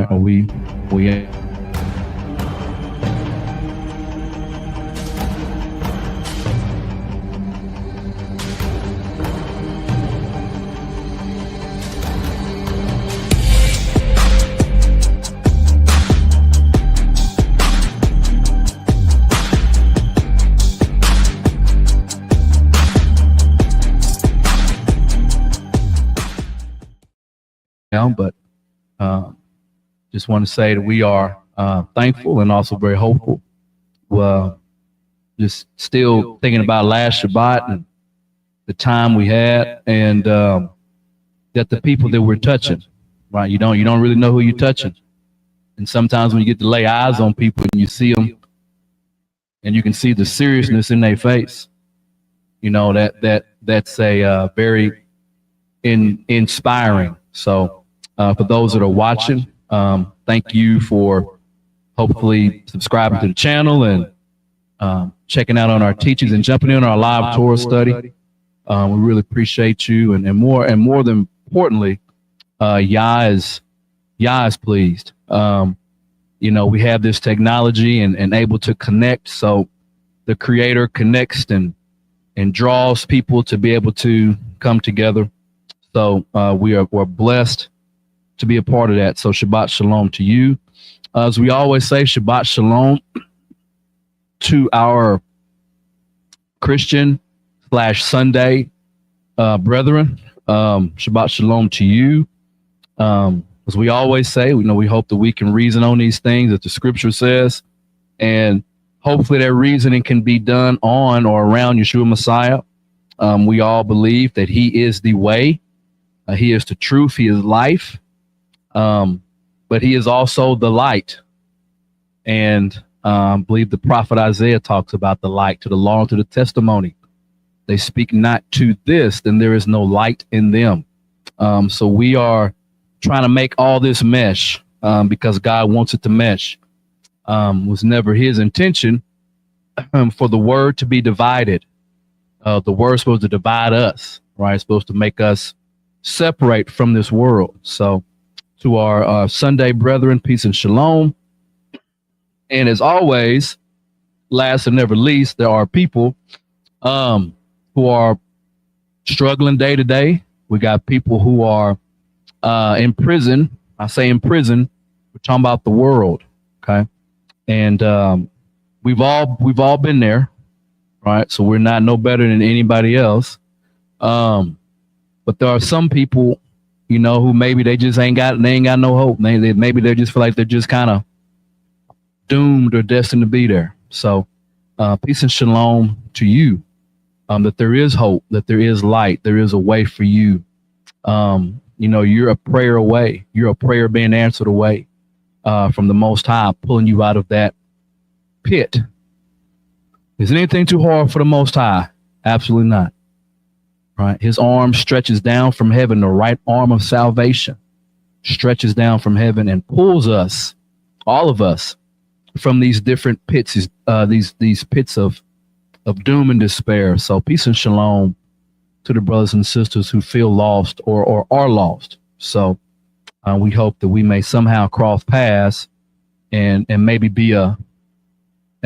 right? Or we down, but just want to say that we are thankful and also very hopeful. Well, just still thinking about last Shabbat and the time we had, and that the people that we're touching, right? You don't really know who you're touching, and sometimes when you get to lay eyes on people and you see them, and you can see the seriousness in their face, that's a very inspiring. So for those that are watching, thank you for hopefully subscribing to the channel and checking out on our teachings and jumping in our live Torah study. We really appreciate you, and more than importantly, Yah is pleased. We have this technology and able to connect. So the Creator connects and draws people to be able to come together. So we're blessed to be a part of that. So Shabbat Shalom to you. As we always say, Shabbat Shalom to our Christian/Sunday brethren. Shabbat Shalom to you. As we always say, we hope that we can reason on these things that the scripture says, and hopefully that reasoning can be done on or around Yeshua Messiah. We all believe that he is the way, he is the truth, he is life, but he is also the light. And I believe the prophet Isaiah talks about the light to the law and to the testimony. They speak not to this, then there is no light in them. So we are trying to make all this mesh because God wants it to mesh. Was never his intention for the word to be divided. The word is supposed to divide us, right? It's supposed to make us separate from this world. So to our Sunday brethren, peace and shalom. And as always, last and never least, there are people who are struggling day to day. We got people who are in prison. I say in prison, we're talking about the world, okay? And we've all been there, right? So we're not no better than anybody else. But there are some people, who maybe they just ain't got no hope. Maybe they just feel like they're just kind of doomed or destined to be there. So peace and shalom to you, that there is hope, that there is light, there is a way for you. You're a prayer away. You're a prayer being answered away from the Most High, pulling you out of that pit. Is anything too hard for the Most High? Absolutely not. Right? His arm stretches down from heaven. The right arm of salvation stretches down from heaven and pulls us, all of us, from these different pits, these pits of doom and despair. So peace and shalom to the brothers and sisters who feel lost or are lost. So we hope that we may somehow cross paths and maybe be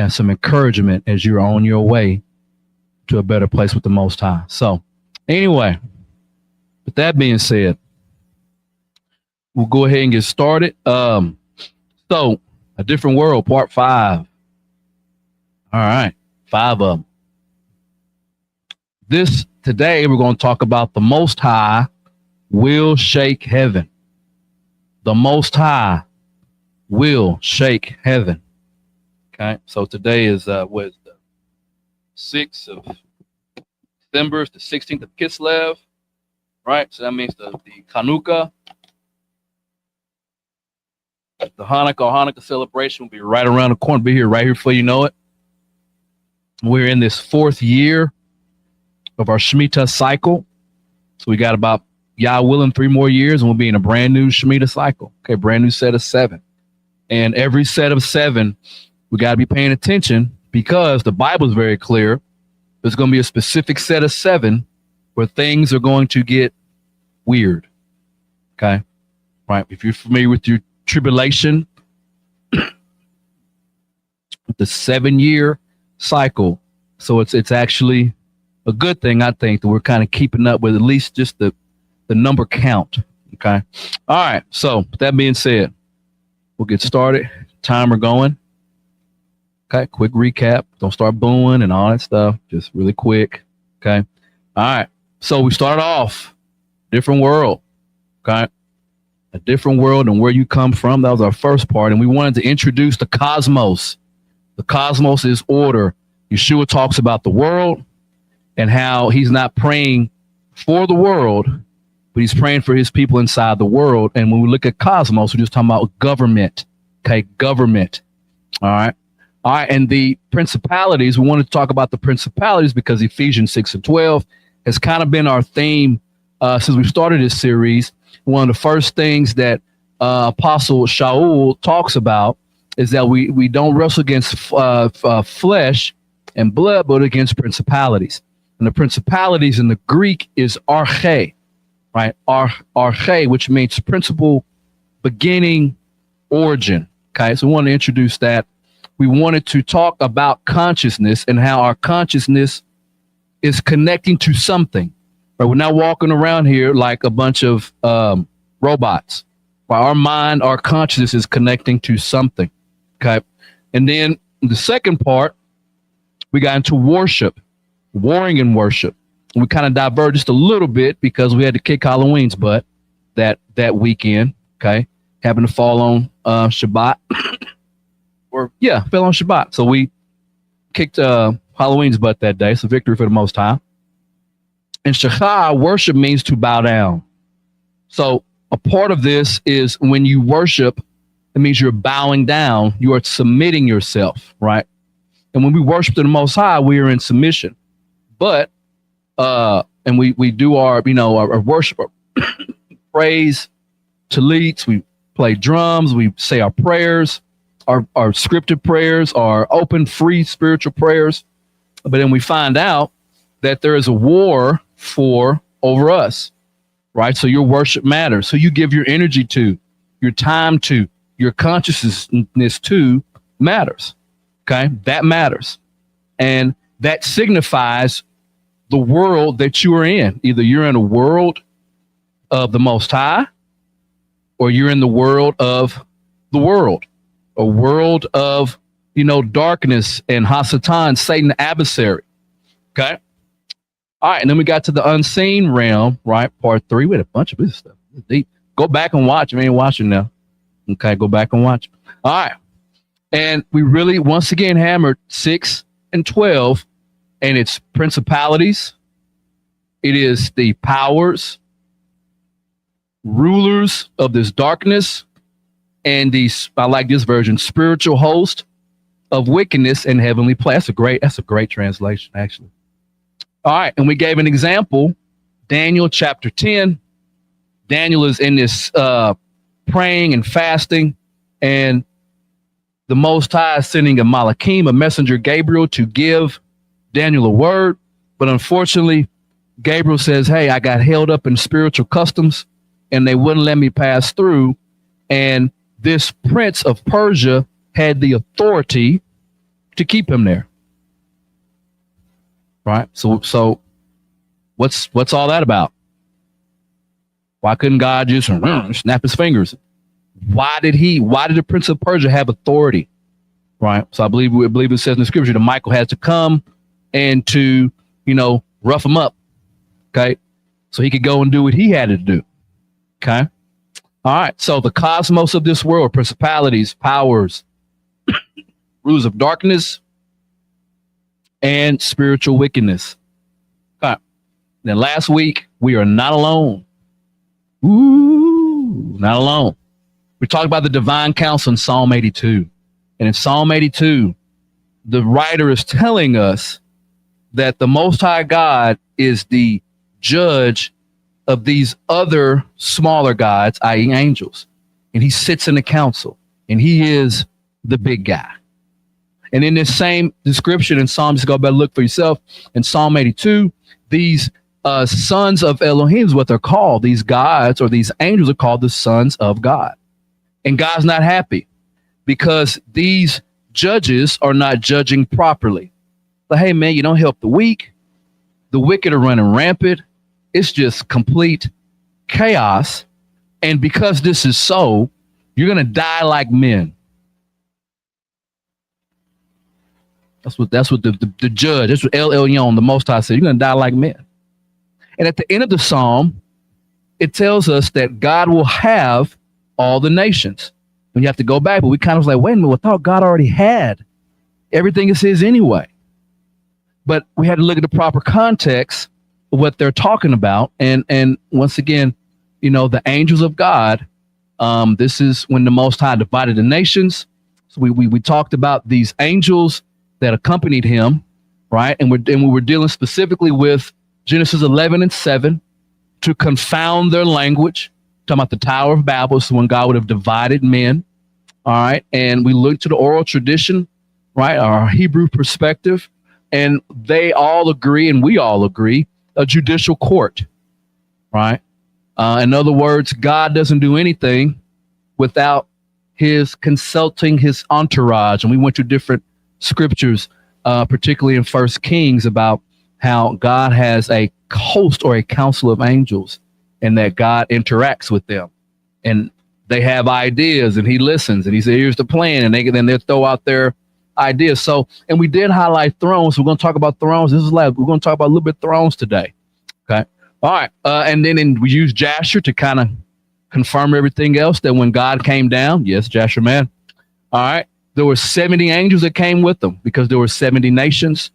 some encouragement as you're on your way to a better place with the Most High. So anyway, with that being said, we'll go ahead and get started. So a different world, part 5. All right, 5 of them. Today, we're going to talk about the Most High will shake heaven. The Most High will shake heaven. Okay, so today is the 6th of December, it's the 16th of Kislev, right? So that means the Chanukah, the Hanukkah celebration will be right around the corner, be here right here before you know it. We're in this 4th year of our Shemitah cycle. So we got about, Yah willing, 3 more years and we'll be in a brand new Shemitah cycle. Okay, brand new set of 7. And every set of 7, we got to be paying attention because the Bible is very clear. There's going to be a specific set of 7 where things are going to get weird. Okay, right? If you're familiar with your tribulation, the 7-year cycle. So it's actually a good thing, I think, that we're kind of keeping up with at least just the number count. Okay. All right. So with that being said, we'll get started. Timer going. Okay. Quick recap. Don't start booing and all that stuff. Just really quick. Okay. All right. So we started off different world. Okay. A different world and where you come from. That was our first part. And we wanted to introduce the cosmos. The cosmos is order. Yeshua talks about the world and how he's not praying for the world, but he's praying for his people inside the world. And when we look at cosmos, we're just talking about government. Okay, government. All right. All right. And the principalities, we wanted to talk about the principalities because Ephesians 6:12 has kind of been our theme since we started this series. One of the first things that Apostle Shaul talks about is that we don't wrestle against flesh and blood, but against principalities. And the principalities in the Greek is arche, right? Arche, which means principle, beginning, origin. Okay, so we want to introduce that. We wanted to talk about consciousness and how our consciousness is connecting to something. Right? We're not walking around here like a bunch of robots. Right? Our mind, our consciousness is connecting to something. Okay, and then the second part, we got into worship, warring in worship. And we kind of diverged just a little bit because we had to kick Halloween's butt that weekend. Okay, happened to fall on Shabbat, fell on Shabbat. So we kicked Halloween's butt that day. So victory for the Most High. And Shachar, worship means to bow down. So a part of this is when you worship, it means you're bowing down. You are submitting yourself, right? And when we worship to the Most High, we are in submission. But and we do our worship, our praise, talits. We play drums. We say our prayers, our scripted prayers, our open, free spiritual prayers. But then we find out that there is a war over us, right? So your worship matters. So you give your energy to, your time to, your consciousness to matters. Okay, that matters. And that signifies the world that you are in. Either you're in a world of the Most High, or you're in the world of the world, a world of, darkness and Hasatan, Satan, the adversary. Okay. All right. And then we got to the unseen realm, right? Part 3. We had a bunch of this stuff. Deep. Go back and watch. If you ain't watching now. Okay. Go back and watch. All right. And we really, once again, hammered 6 and 12, and it's principalities. It is the powers, rulers of this darkness, and these, I like this version, spiritual host of wickedness in heavenly place. That's a great translation, actually. All right. And we gave an example, Daniel chapter 10. Daniel is in this praying and fasting, and the Most High is sending a Malachim, a messenger Gabriel, to give Daniel a word. But unfortunately, Gabriel says, hey, I got held up in spiritual customs and they wouldn't let me pass through. And this prince of Persia had the authority to keep him there. Right. So what's all that about? Why couldn't God just snap his fingers? Why did the prince of Persia have authority? Right. So I believe it says in the scripture that Michael has to come and to, rough him up. Okay. So he could go and do what he had to do. Okay. All right. So the cosmos of this world, principalities, powers, rulers of darkness, and spiritual wickedness. All right. Then last week, we are not alone. Ooh, not alone. We talked about the divine counsel in Psalm 82. And in Psalm 82, the writer is telling us that the Most High God is the judge of these other smaller gods, i.e. angels. And he sits in the council, and he is the big guy. And in this same description in Psalm, just go back and look for yourself, in Psalm 82, these sons of Elohim is what they're called. These gods or these angels are called the sons of God. And God's not happy because these judges are not judging properly. But hey, man, you don't help the weak. The wicked are running rampant. It's just complete chaos. And because this is so, you're going to die like men. That's what the judge, that's what El Elyon, the Most High, said. You're going to die like men. And at the end of the psalm, it tells us that God will have all the nations. And you have to go back, but we kind of was like, wait a minute, I thought God already had. Everything is his anyway. But we had to look at the proper context of what they're talking about. And once again, you know, the angels of God, this is when the Most High divided the nations. So we talked about these angels that accompanied him, right? And we were dealing specifically with Genesis 11:7 to confound their language, talking about the Tower of Babel, so when God would have divided men, all right? And we looked to the oral tradition, right, our Hebrew perspective, and they all agree, and we all agree, a judicial court, right? In other words, God doesn't do anything without his consulting his entourage. And we went to different scriptures, particularly in First Kings, about how God has a host or a council of angels and that God interacts with them. And they have ideas and he listens and he says, here's the plan. And they throw out their ideas. So, and we did highlight thrones. We're going to talk about thrones. This is like, we're going to talk about a little bit of thrones today. Okay. All right. And then we use Jasher to kind of confirm everything else, that when God came down, yes, Jasher, man. All right. There were 70 angels that came with them because there were 70 nations.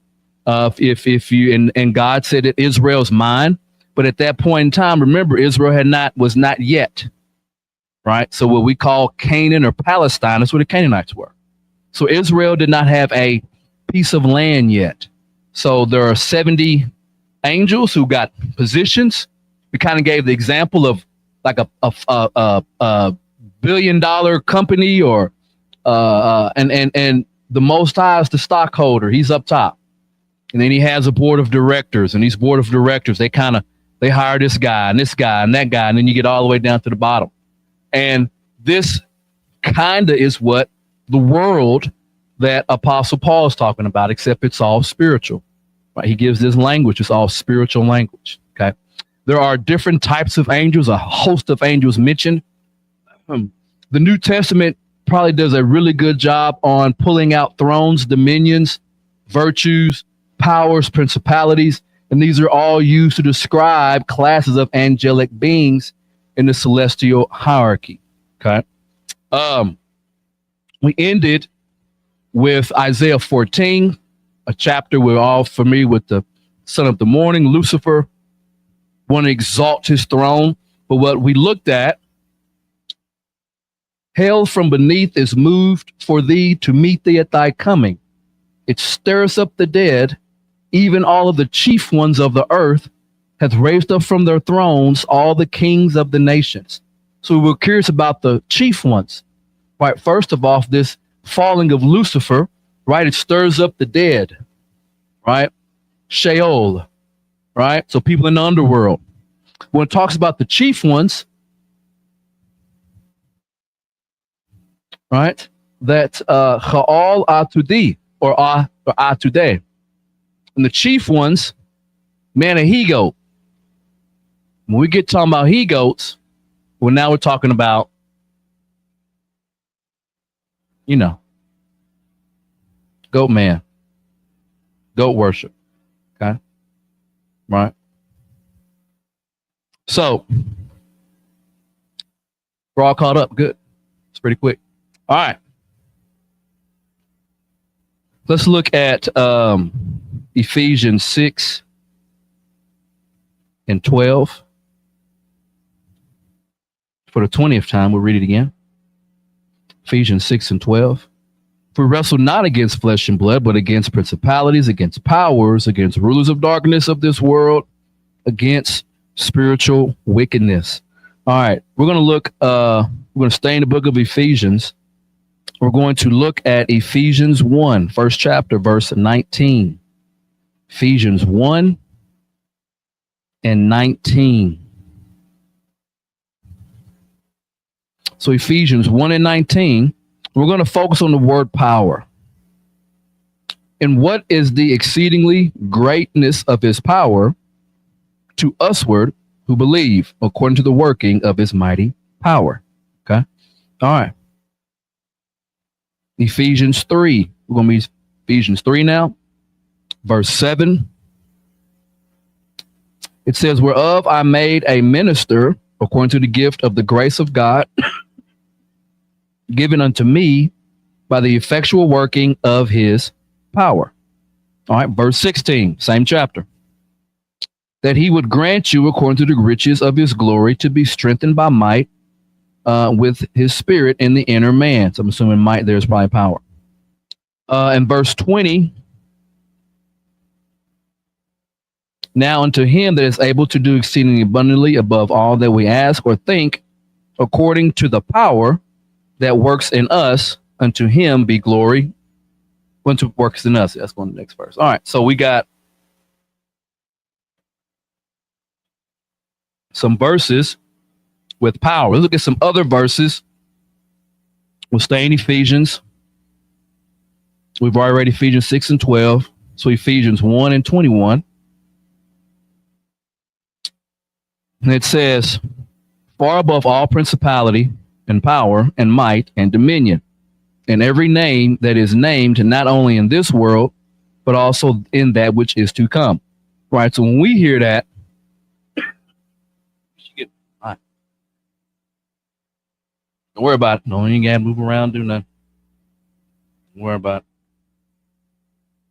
If you, and God said that Israel's mine, but at that point in time, remember, Israel was not yet, right? So what we call Canaan or Palestine, that's where the Canaanites were. So Israel did not have a piece of land yet. So there are 70 angels who got positions. We kind of gave the example of like a $1 billion company, or and the Most High is the stockholder. He's up top. And then he has a board of directors, and these board of directors, they hire this guy and this guy and that guy. And then you get all the way down to the bottom. And this kind of is what the world that Apostle Paul is talking about, except it's all spiritual, right? He gives this language. It's all spiritual language. Okay. There are different types of angels, a host of angels mentioned. The New Testament probably does a really good job on pulling out thrones, dominions, virtues, powers, principalities, and these are all used to describe classes of angelic beings in the celestial hierarchy. Okay. We ended with Isaiah 14, a chapter we're all familiar with, the son of the morning, Lucifer, want to exalt his throne. But what we looked at, hell from beneath is moved for thee to meet thee at thy coming. It stirs up the dead. Even all of the chief ones of the earth hath raised up from their thrones all the kings of the nations. So we were curious about the chief ones, right? First of all, this falling of Lucifer, right? It stirs up the dead, right? Sheol, right? So people in the underworld. When it talks about the chief ones, right? That Cha'al Atudi or Atude. And the chief ones, man, a he-goat. When we get talking about he-goats, well, now we're talking about, you know, goat man, goat worship. Okay. Right. So we're all caught up. Good. It's pretty quick. All right. Let's look at Ephesians 6 and 12. For the 20th time, we'll read it again. Ephesians 6 and 12. For we wrestle not against flesh and blood, but against principalities, against powers, against rulers of darkness of this world, against spiritual wickedness. All right, we're going to look, we're going to stay in the book of Ephesians. We're going to look at Ephesians 1, first chapter, verse 19. Ephesians 1 and 19. So Ephesians 1 and 19, we're going to focus on the word power. And what is the exceedingly greatness of his power to usward who believe, according to the working of his mighty power. Okay. All right. Ephesians 3. We're going to be Ephesians 3 now. Verse 7. It says, whereof I made a minister according to the gift of the grace of God given unto me by the effectual working of his power. All right. Verse 16, same chapter. That he would grant you according to the riches of his glory to be strengthened by might with his spirit in the inner man. So I'm assuming might there's probably power. And verse 20, now unto him that is able to do exceedingly abundantly above all that we ask or think, according to the power that works in us, unto him be glory, unto works in us. That's going to the next verse. All right, so we got some verses with power. Let's look at some other verses. We'll stay in Ephesians. We've already read Ephesians 6 and 12. So Ephesians 1 and 21. And it says, far above all principality and power and might and dominion, and every name that is named, not only in this world, but also in that which is to come. Right. So when we hear that, don't worry about it. No, you ain't got to move around, do nothing. Don't worry about it.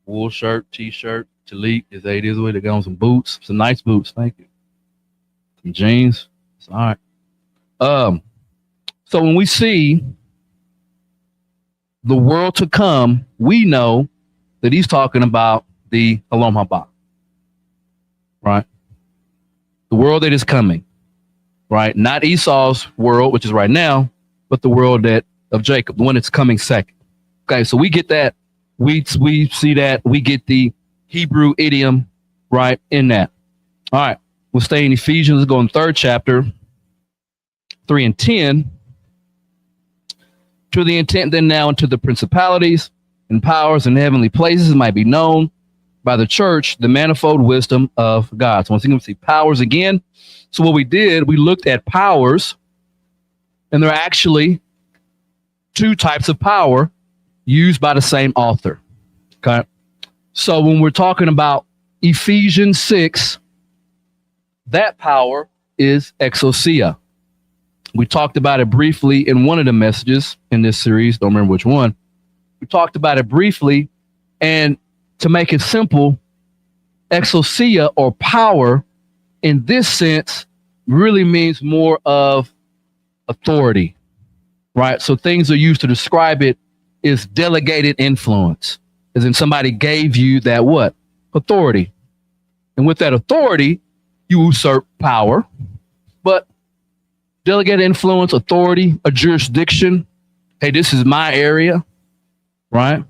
Wool shirt, t-shirt, Talik, is it is way to go on some boots, some nice boots. Thank you. Some jeans. It's all right. So when we see the world to come, we know that he's talking about the Olam Haba, right? The world that is coming, right? Not Esau's world, which is right now, but the world that of Jacob, the one that's coming second. Okay, so we get that. We see that. We get the Hebrew idiom right in that. All right, we'll stay in Ephesians. Let's go in third chapter, 3 and 10. To the intent then now into the principalities and powers in heavenly places might be known by the church the manifold wisdom of God. So once again, we see powers again. So what we did, we looked at powers. And there are actually two types of power used by the same author. Okay. So when we're talking about Ephesians 6, that power is exousia. We talked about it briefly in one of the messages in this series. Don't remember which one. We talked about it briefly. And to make it simple, exousia or power in this sense really means more of authority, right? So things are used to describe it is delegated influence, as in somebody gave you that what? Authority. And with that authority, you usurp power, but delegated influence, authority, a jurisdiction. Hey, this is my area, right?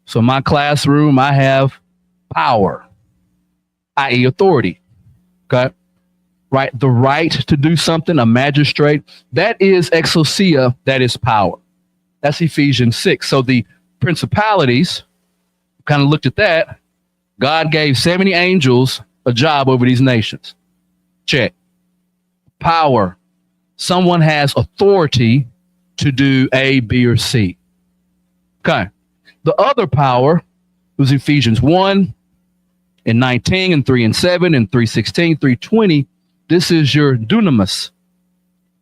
So my classroom, I have power, i.e. authority, okay? Right, the right to do something, a magistrate, that is exousia, that is power. That's Ephesians 6. So the principalities, kind of looked at that. God gave 70 angels a job over these nations. Check. Power. Someone has authority to do A, B, or C. Okay. The other power was Ephesians 1 and 19 and 3 and 7 and 3:16, 3:20. This is your dunamis,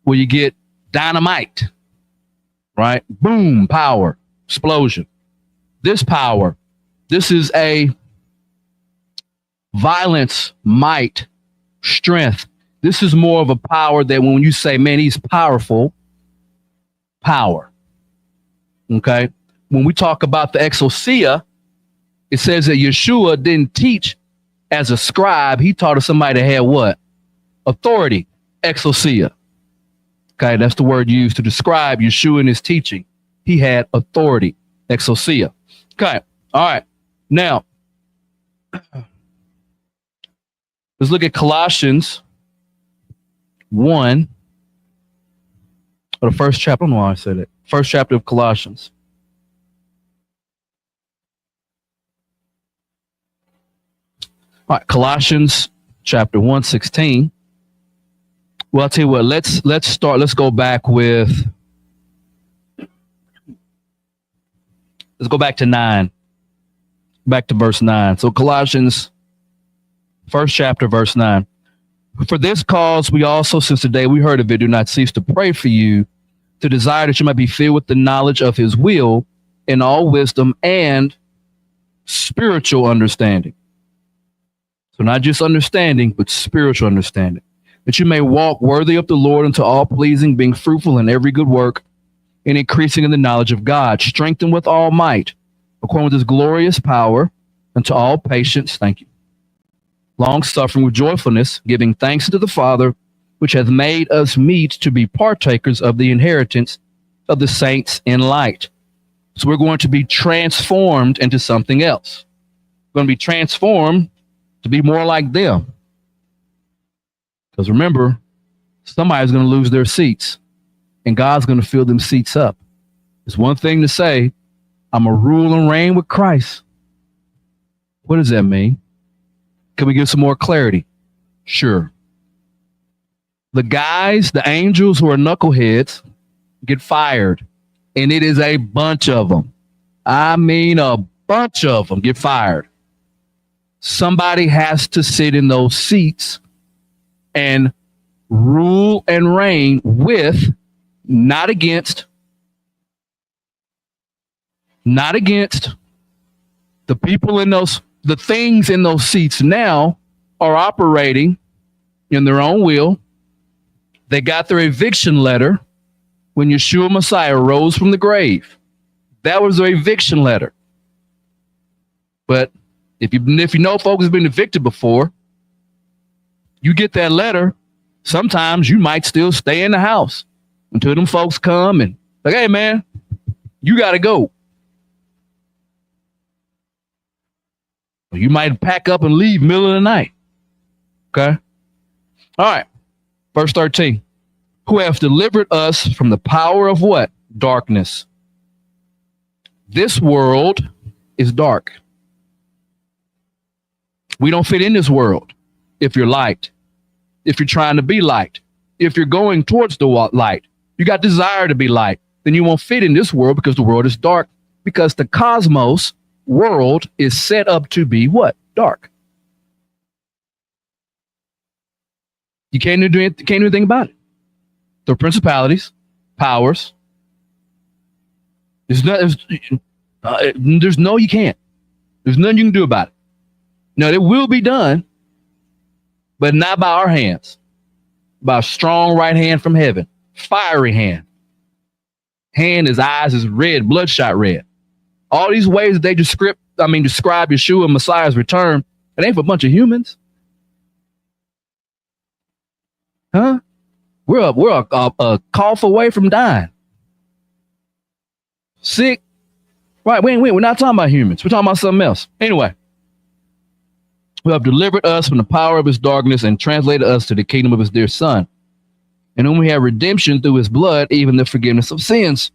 where you get dynamite, right? Boom, power, explosion. This power, this is a violence, might, strength. This is more of a power that when you say, man, he's powerful, power. Okay. When we talk about the exousia, it says that Yeshua didn't teach as a scribe. He taught us somebody that had what? Authority, exousia. Okay, that's the word used to describe Yeshua in his teaching. He had authority, exousia. Okay, all right. Now, let's look at Colossians 1, Or the first chapter. I don't know why I said it. First chapter of Colossians. All right, Colossians chapter 1:16. Well, I'll tell you what, let's start. Let's go back to 9. Back to verse 9. So Colossians, first chapter, verse 9. For this cause we also, since the day we heard of it, do not cease to pray for you, to desire that you might be filled with the knowledge of his will in all wisdom and spiritual understanding. So not just understanding, but spiritual understanding, that you may walk worthy of the Lord unto all pleasing, being fruitful in every good work and increasing in the knowledge of God, strengthened with all might, according with his glorious power, unto all patience, thank you, long suffering with joyfulness, giving thanks to the Father, which hath made us meet to be partakers of the inheritance of the saints in light. So we're going to be transformed into something else. We're going to be transformed to be more like them. Because remember, somebody's going to lose their seats, and God's going to fill them seats up. It's one thing to say, I'm a rule and reign with Christ. What does that mean? Can we give some more clarity? Sure. The guys, the angels who are knuckleheads, get fired. And it is a bunch of them. I mean, a bunch of them get fired. Somebody has to sit in those seats and rule and reign with, not against the people in those, the things in those seats now are operating in their own will. They got their eviction letter when Yeshua Messiah rose from the grave. That was their eviction letter. But if you know folks have been evicted before, you get that letter, sometimes you might still stay in the house until them folks come and like, hey man, you got to go. Or you might pack up and leave middle of the night. Okay. All right. Verse 13. Who hath delivered us from the power of what? Darkness. This world is dark. We don't fit in this world. If you're light, if you're trying to be light, if you're going towards the light, you got desire to be light, then you won't fit in this world because the world is dark, because the cosmos world is set up to be what? Dark. You can't do anything about it. The principalities, powers. There's no, you can't. There's nothing you can do about it. Now, it will be done, but not by our hands. By a strong right hand from heaven. Fiery hand. Hand, his eyes is red, bloodshot red. All these ways that they describe Yeshua Messiah's return, it ain't for a bunch of humans. Huh? We're a cough away from dying. Sick. Right, we're not talking about humans. We're talking about something else. Anyway. Who have delivered us from the power of his darkness and translated us to the kingdom of his dear Son, in whom we have redemption through his blood, even the forgiveness of sins.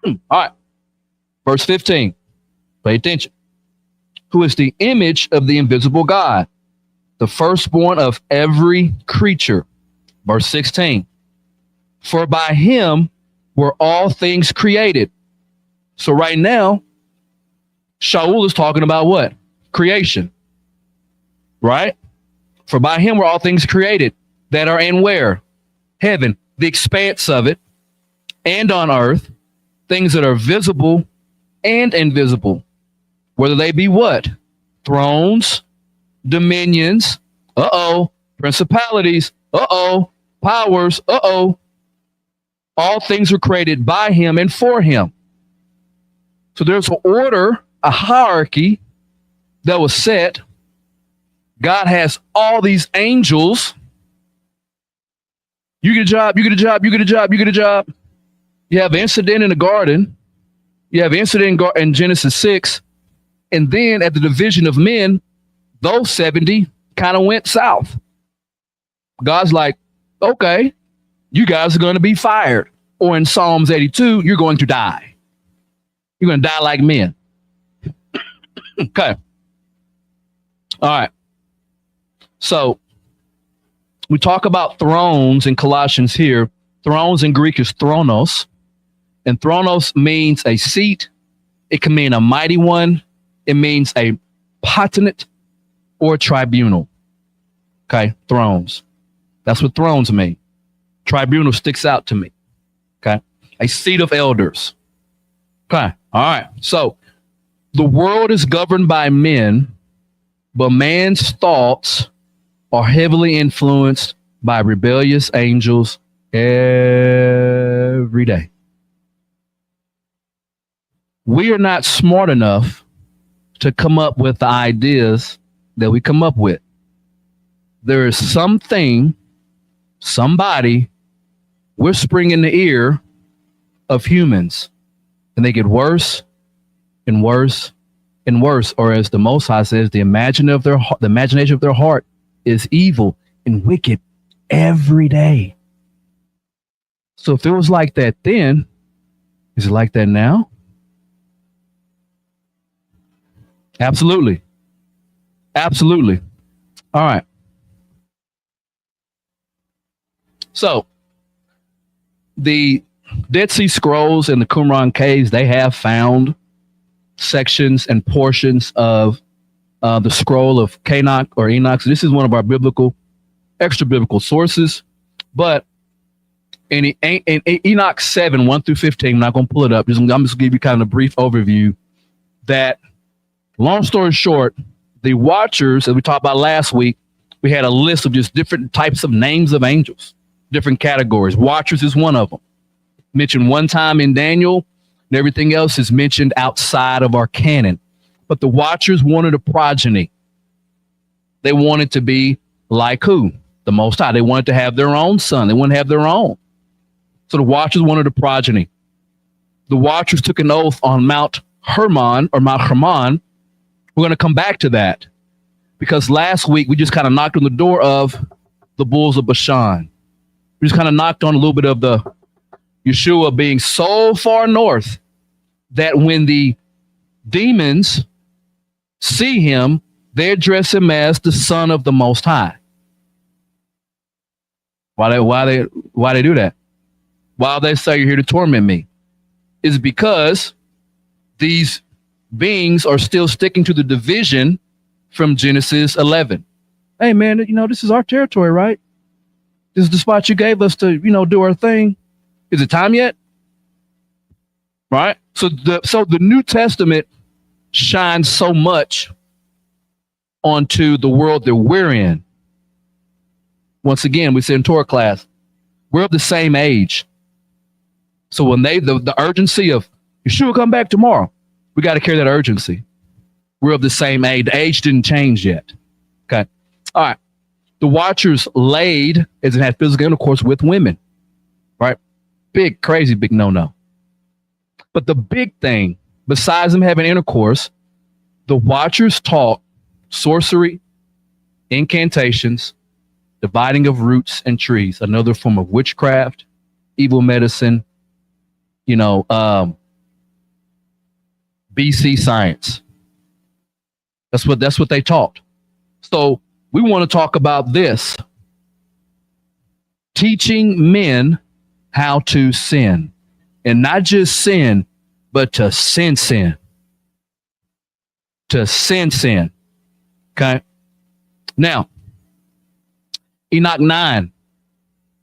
All right. Verse 15. Pay attention. Who is the image of the invisible God, the firstborn of every creature. Verse 16. For by him were all things created. So right now, Shaul is talking about what? Creation. Right? For by him were all things created that are in where? Heaven, the expanse of it, and on earth, things that are visible and invisible, whether they be what? Thrones, dominions, principalities, powers, all things were created by him and for him. So there's an order, a hierarchy that was set. God has all these angels. You get a job, you get a job, you get a job, you get a job. You have an incident in the garden. You have an incident in Genesis 6. And then at the division of men, those 70 kind of went south. God's like, okay, you guys are going to be fired. or in Psalms 82, you're going to die. You're going to die like men. Okay. All right. So we talk about thrones in Colossians here. Thrones in Greek is thronos. And thronos means a seat. It can mean a mighty one. It means a potentate or a tribunal. Okay. Thrones. That's what thrones mean. Tribunal sticks out to me. Okay. A seat of elders. Okay. All right. So the world is governed by men, but man's thoughts are heavily influenced by rebellious angels every day. We are not smart enough to come up with the ideas that we come up with. There is something, somebody whispering in the ear of humans, and they get worse and worse and worse. Or as the Most High says, the imagination of their heart is evil and wicked every day. So if it was like that then, is it like that now? Absolutely. Absolutely. All right. So the Dead Sea Scrolls and the Qumran caves, they have found sections and portions of the scroll of Enoch or Enoch. So this is one of our extra biblical sources. But in Enoch 7, 1 through 15, I'm not going to pull it up. I'm just going to give you kind of a brief overview that, long story short, the Watchers, as we talked about last week, we had a list of just different types of names of angels, different categories. Watchers is one of them. Mentioned one time in Daniel, and everything else is mentioned outside of our canon. But the Watchers wanted a progeny. They wanted to be like who? The Most High. They wanted to have their own son. They wanted to have their own. So the Watchers wanted a progeny. The Watchers took an oath on Mount Hermon or Mount Hermon. We're going to come back to that because last week we just kind of knocked on the door of the bulls of Bashan. We just kind of knocked on a little bit of the Yeshua being so far north that when the demons see him, they address him as the Son of the Most High. Why they do that? Why they say you're here to torment me? Is because these beings are still sticking to the division from Genesis 11. Hey man, this is our territory, right? This is the spot you gave us to, do our thing. Is it time yet? Right? So the New Testament shines so much onto the world that we're in. Once again, we said in Torah class, we're of the same age. So when the urgency of Yeshua come back tomorrow, we got to carry that urgency. We're of the same age. The age didn't change yet. Okay. All right. The Watchers laid, as it had physical intercourse with women. Right? Big, crazy, big no-no. But the big thing, besides them having intercourse, the Watchers taught sorcery, incantations, dividing of roots and trees, another form of witchcraft, evil medicine, BC science. That's what they taught. So we want to talk about this. Teaching men how to sin. And not just sin, but to sin. To sin. Okay. Now, Enoch 9.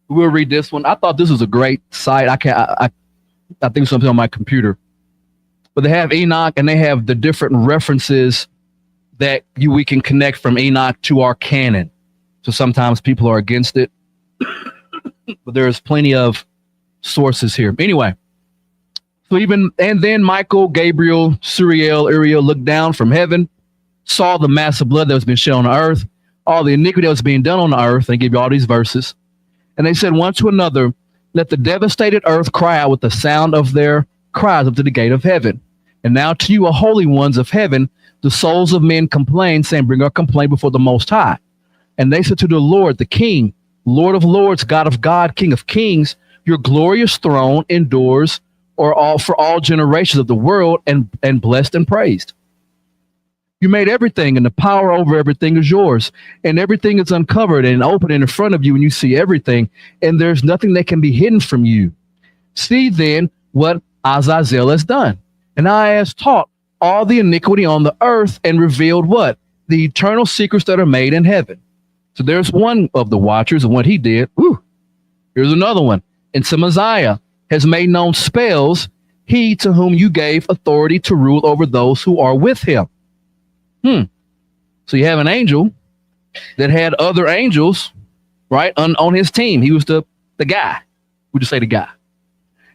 We'll read this one. I thought this was a great site. I think something on my computer. But they have Enoch and they have the different references that we can connect from Enoch to our canon. So sometimes people are against it, but there's plenty of sources here. Anyway, then Michael, Gabriel, Suriel, Uriel looked down from heaven, saw the mass of blood that was being shed on the earth, all the iniquity that was being done on the earth. They give you all these verses. And they said one to another, let the devastated earth cry out with the sound of their cries up to the gate of heaven. And now to you, O holy ones of heaven, the souls of men complain, saying, bring our complaint before the Most High. And they said to the Lord, the King, Lord of lords, God of God, King of kings, Your glorious throne endures or all for all generations of the world and blessed and praised. You made everything, and the power over everything is yours, and everything is uncovered and open in front of you, and you see everything, and there's nothing that can be hidden from you. See then what Azazel has done, and I has taught all the iniquity on the earth and revealed what? The eternal secrets that are made in heaven. So there's one of the watchers and what he did. Whew. Here's another one. And Semaziah has made known spells, he to whom you gave authority to rule over those who are with him. So you have an angel that had other angels, right, on his team. He was the guy. We just say the guy.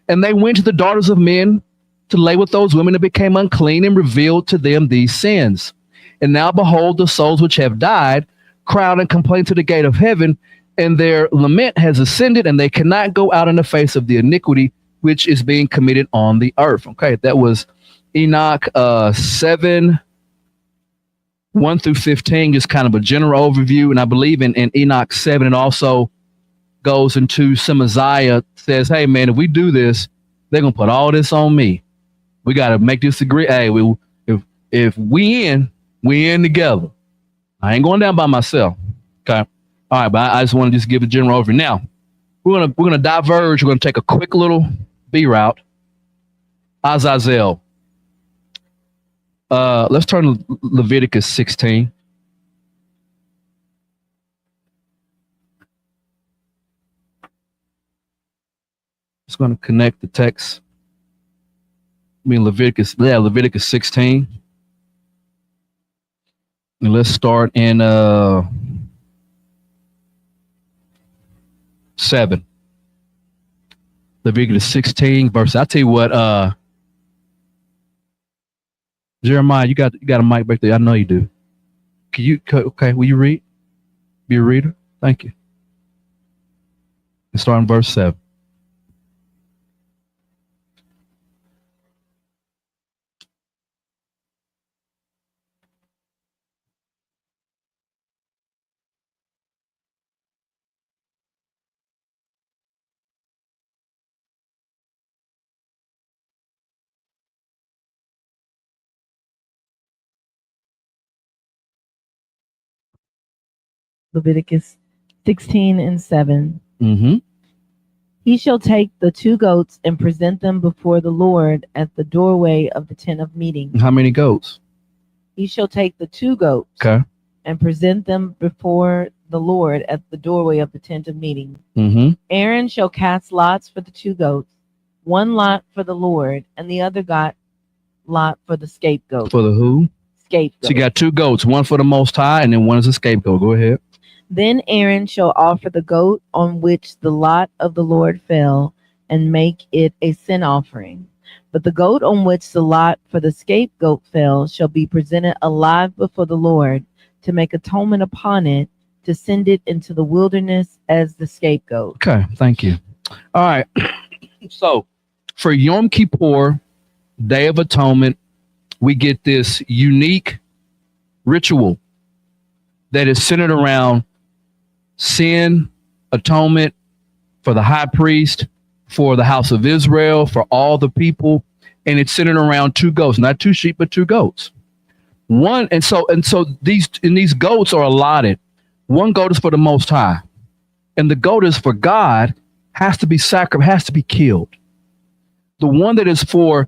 And they went to the daughters of men to lay with those women that became unclean and revealed to them these sins. And now behold, the souls which have died cry out and complain to the gate of heaven, and their lament has ascended, and they cannot go out in the face of the iniquity which is being committed on the earth. Okay, that was Enoch 7, 1 through 15, just kind of a general overview. And I believe in Enoch 7, it also goes into Semaziah, says, hey, man, if we do this, they're going to put all this on me. We got to make this agree. Hey, if we in together. I ain't going down by myself. Okay. All right, but I just want to just give a general overview. Now, we're gonna diverge. We're gonna take a quick little B route. Azazel. Let's turn to Leviticus 16. Just gonna connect the text. Leviticus 16. And let's start in 7. Leviticus 16 verse. I'll tell you what, Jeremiah, you got a mic back there. I know you do. Okay, will you read? Be a reader? Thank you. And start in verse 7. Leviticus 16 and 7. Mm-hmm. He shall take the 2 goats and present them before the Lord at the doorway of the tent of meeting. How many goats? He shall take the 2 goats Okay. and present them before the Lord at the doorway of the tent of meeting. Mm-hmm. Aaron shall cast lots for the 2 goats, one lot for the Lord, and the other lot for the scapegoat. For the who? Scapegoat. So you got 2 goats, one for the Most High, and then one is a scapegoat. Go ahead. Then Aaron shall offer the goat on which the lot of the Lord fell, and make it a sin offering. But the goat on which the lot for the scapegoat fell shall be presented alive before the Lord, to make atonement upon it, to send it into the wilderness as the scapegoat. Okay, thank you. All right. So for Yom Kippur, Day of Atonement, we get this unique ritual that is centered around sin, atonement for the high priest, for the house of Israel, for all the people. And it's centered around 2 goats, not 2 sheep, but 2 goats. So these goats are allotted. 1 goat is for the Most High, and the goat is for God, has to be sacrificed, has to be killed. The one that is for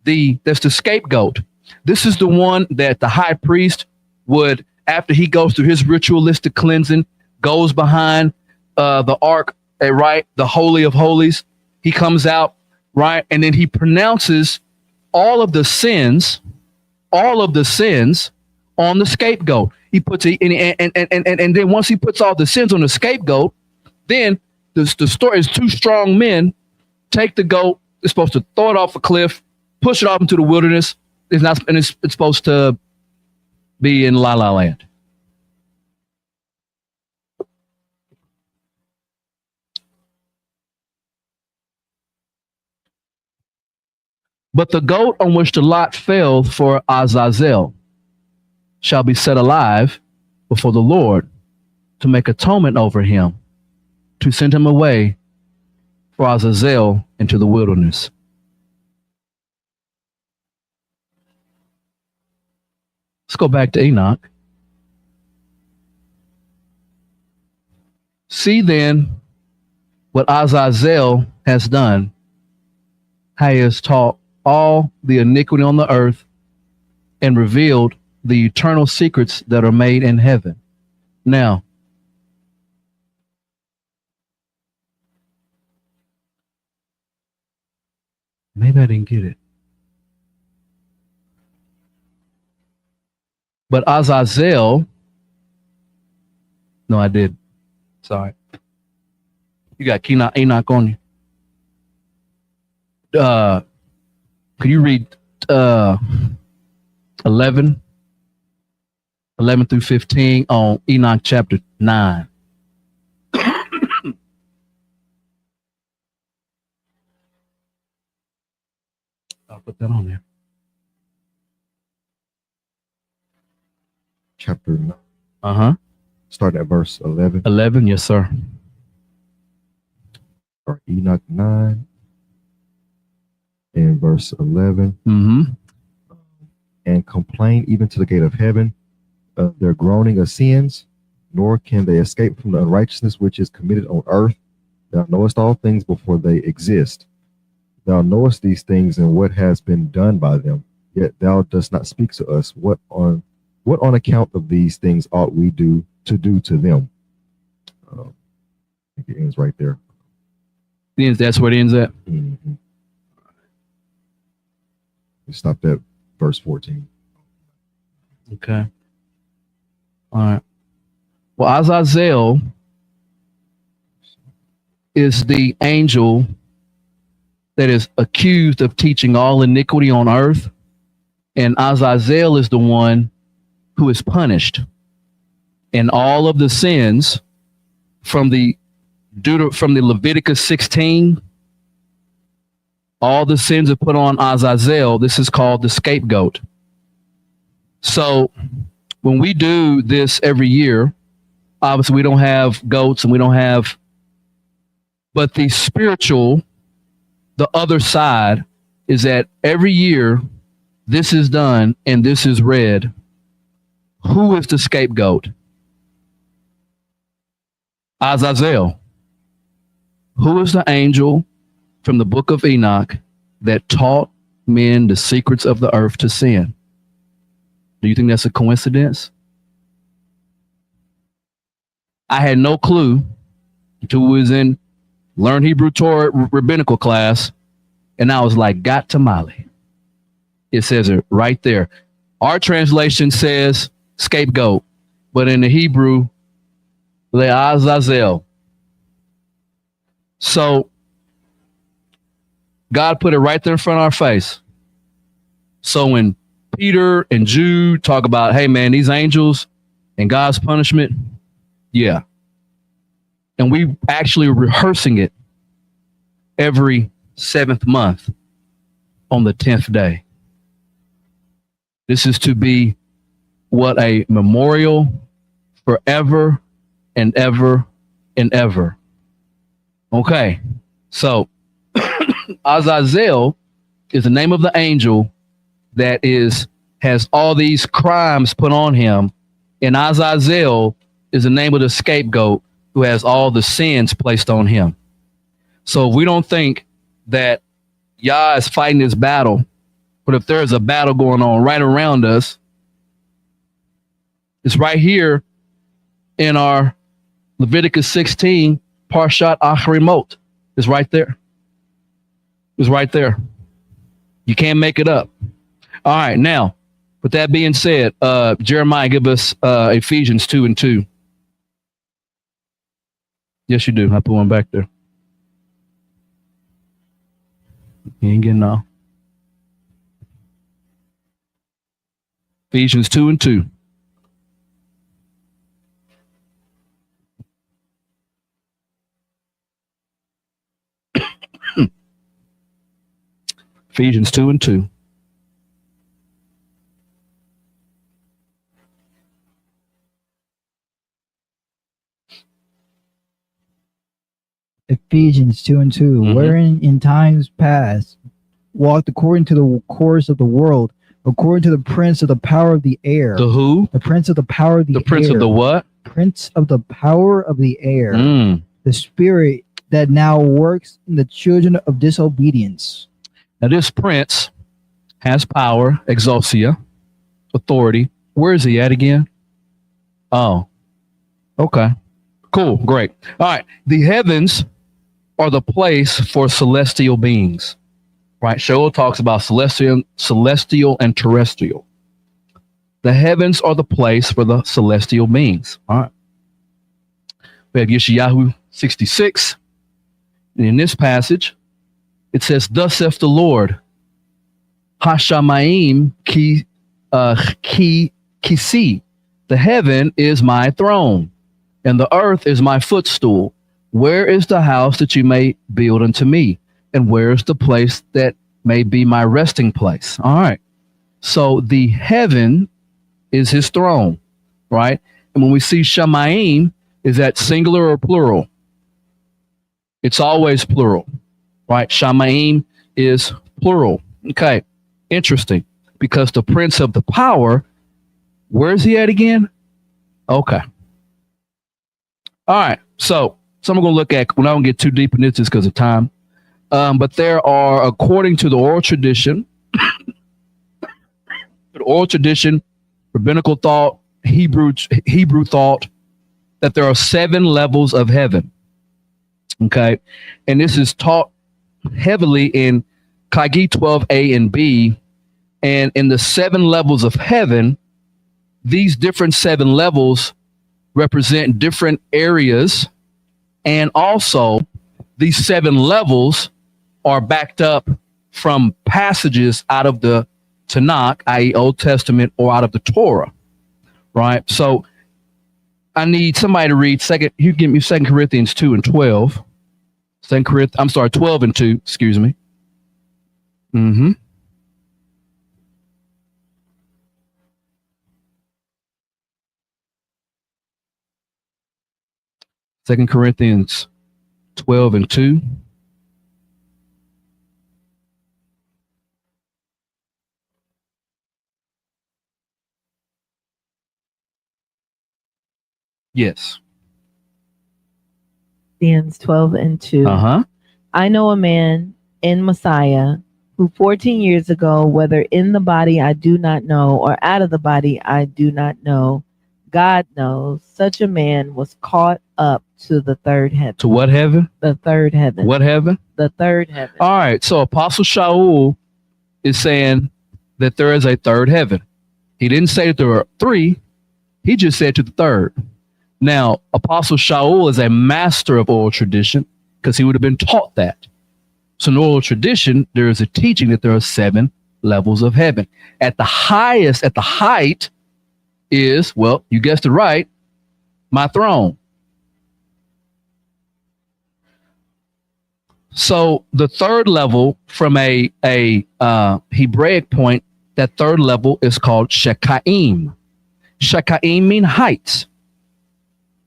that's the scapegoat. This is the one that the high priest would, after he goes through his ritualistic cleansing, goes behind the ark, right, the Holy of Holies. He comes out, right, and then he pronounces all of the sins on the scapegoat. He puts it in, and then once he puts all the sins on the scapegoat, then the story is 2 strong men take the goat. They're supposed to throw it off a cliff, push it off into the wilderness. It's supposed to be in La La Land. But the goat on which the lot fell for Azazel shall be set alive before the Lord, to make atonement over him, to send him away for Azazel into the wilderness. Let's go back to Enoch. See then what Azazel has done. How he has taught all the iniquity on the earth and revealed the eternal secrets that are made in heaven. Now, maybe I didn't get it. But Azazel, no, I did. Sorry. You got Enoch on you. Could you read 11 through 15 on Enoch chapter 9? I'll put that on there. Chapter 9, Uh-huh. starting at verse 11. 11, yes, sir. Or Enoch 9 and verse 11. Mm-hmm. And complain even to the gate of heaven of their groaning of sins, nor can they escape from the unrighteousness which is committed on earth. Thou knowest all things before they exist. Thou knowest these things and what has been done by them. Yet thou dost not speak to us. What on account of these things ought we do to them? I think it ends right there. That's where it ends at. Mm-hmm. We stopped at verse 14. Okay. All right. Well, Azazel is the angel that is accused of teaching all iniquity on earth. And Azazel is the one who is punished. And all of the sins from the Leviticus 16, all the sins are put on Azazel. This is called the scapegoat. So when we do this every year, obviously we don't have goats and we don't have, but the spiritual, the other side is that every year this is done and this is read. Who is the scapegoat? Azazel. Who is the angel from the book of Enoch that taught men the secrets of the earth to sin? Do you think that's a coincidence? I had no clue until we was in Learn Hebrew Torah rabbinical class, and I was like, got tamale. It says it right there. Our translation says scapegoat, but in the Hebrew, Le'azazel. So God put it right there in front of our face. So when Peter and Jude talk about, hey man, these angels and God's punishment, yeah. And we actually rehearsing it every 7th month on the 10th day. This is to be what a memorial forever and ever and ever. Okay, so Azazel is the name of the angel that has all these crimes put on him, and Azazel is the name of the scapegoat who has all the sins placed on him. So we don't think that Yah is fighting this battle, but if there's a battle going on right around us, it's right here in our Leviticus 16, Parshat Acharimot. It's right there. It's right there. You can't make it up. All right, now, with that being said, Jeremiah, give us Ephesians 2:2. Yes, you do. I put one back there. You ain't getting all. Ephesians 2:2. Ephesians 2:2. Ephesians 2:2, Mhm. wherein in times past walked according to the course of the world, according to the prince of the power of the air. The who? The prince of the power of the The prince air. of the what? Prince of the power of the air. Mm. The spirit that now works in the children of disobedience. Now, this prince has power, exousia, authority. Where is he at again? Oh, okay. Cool. Great. All right. The heavens are the place for celestial beings, right? Shoel talks about celestial and terrestrial. The heavens are the place for the celestial beings. All right. We have Yeshayahu 66. And in this passage, it says, "Thus saith the Lord, Hashamayim kisi, the heaven is my throne, and the earth is my footstool. Where is the house that you may build unto me? And where is the place that may be my resting place?" All right. So the heaven is his throne, right? And when we see Shamayim, is that singular or plural? It's always plural, right? Shamayim is plural. Okay. Interesting. Because the prince of the power, where is he at again? Okay. All right. So I'm going to look at, we're not going to get too deep in this because of time. But there are, according to the oral tradition, rabbinical thought, Hebrew thought, that there are 7 levels of heaven. Okay. And this is taught heavily in Kagi 12a and b. And in the 7 levels of heaven, these different 7 levels represent different areas. And also, these 7 levels are backed up from passages out of the Tanakh, i.e. Old Testament, or out of the Torah, right? So I need somebody to read you give me 2 Corinthians 2 and 12. 12 and 2, excuse me. Mm-hmm. Second Corinthians 12 and 2. Yes. Corinthians 12 and 2. Uh-huh. I know a man in Messiah who 14 years ago, whether in the body I do not know, or out of the body I do not know, God knows, such a man was caught up to the third heaven. To what heaven? The third heaven. What heaven? The third heaven. All right. So Apostle Shaul is saying that there is a third heaven. He didn't say that there are 3. He just said to the third. Now, Apostle Shaul is a master of oral tradition because he would have been taught that. So in oral tradition, there is a teaching that there are 7 levels of heaven. At the highest, at the height is, well, you guessed it right, my throne. So the third level from a Hebraic point, that third level is called Shekaim. Shekaim mean heights.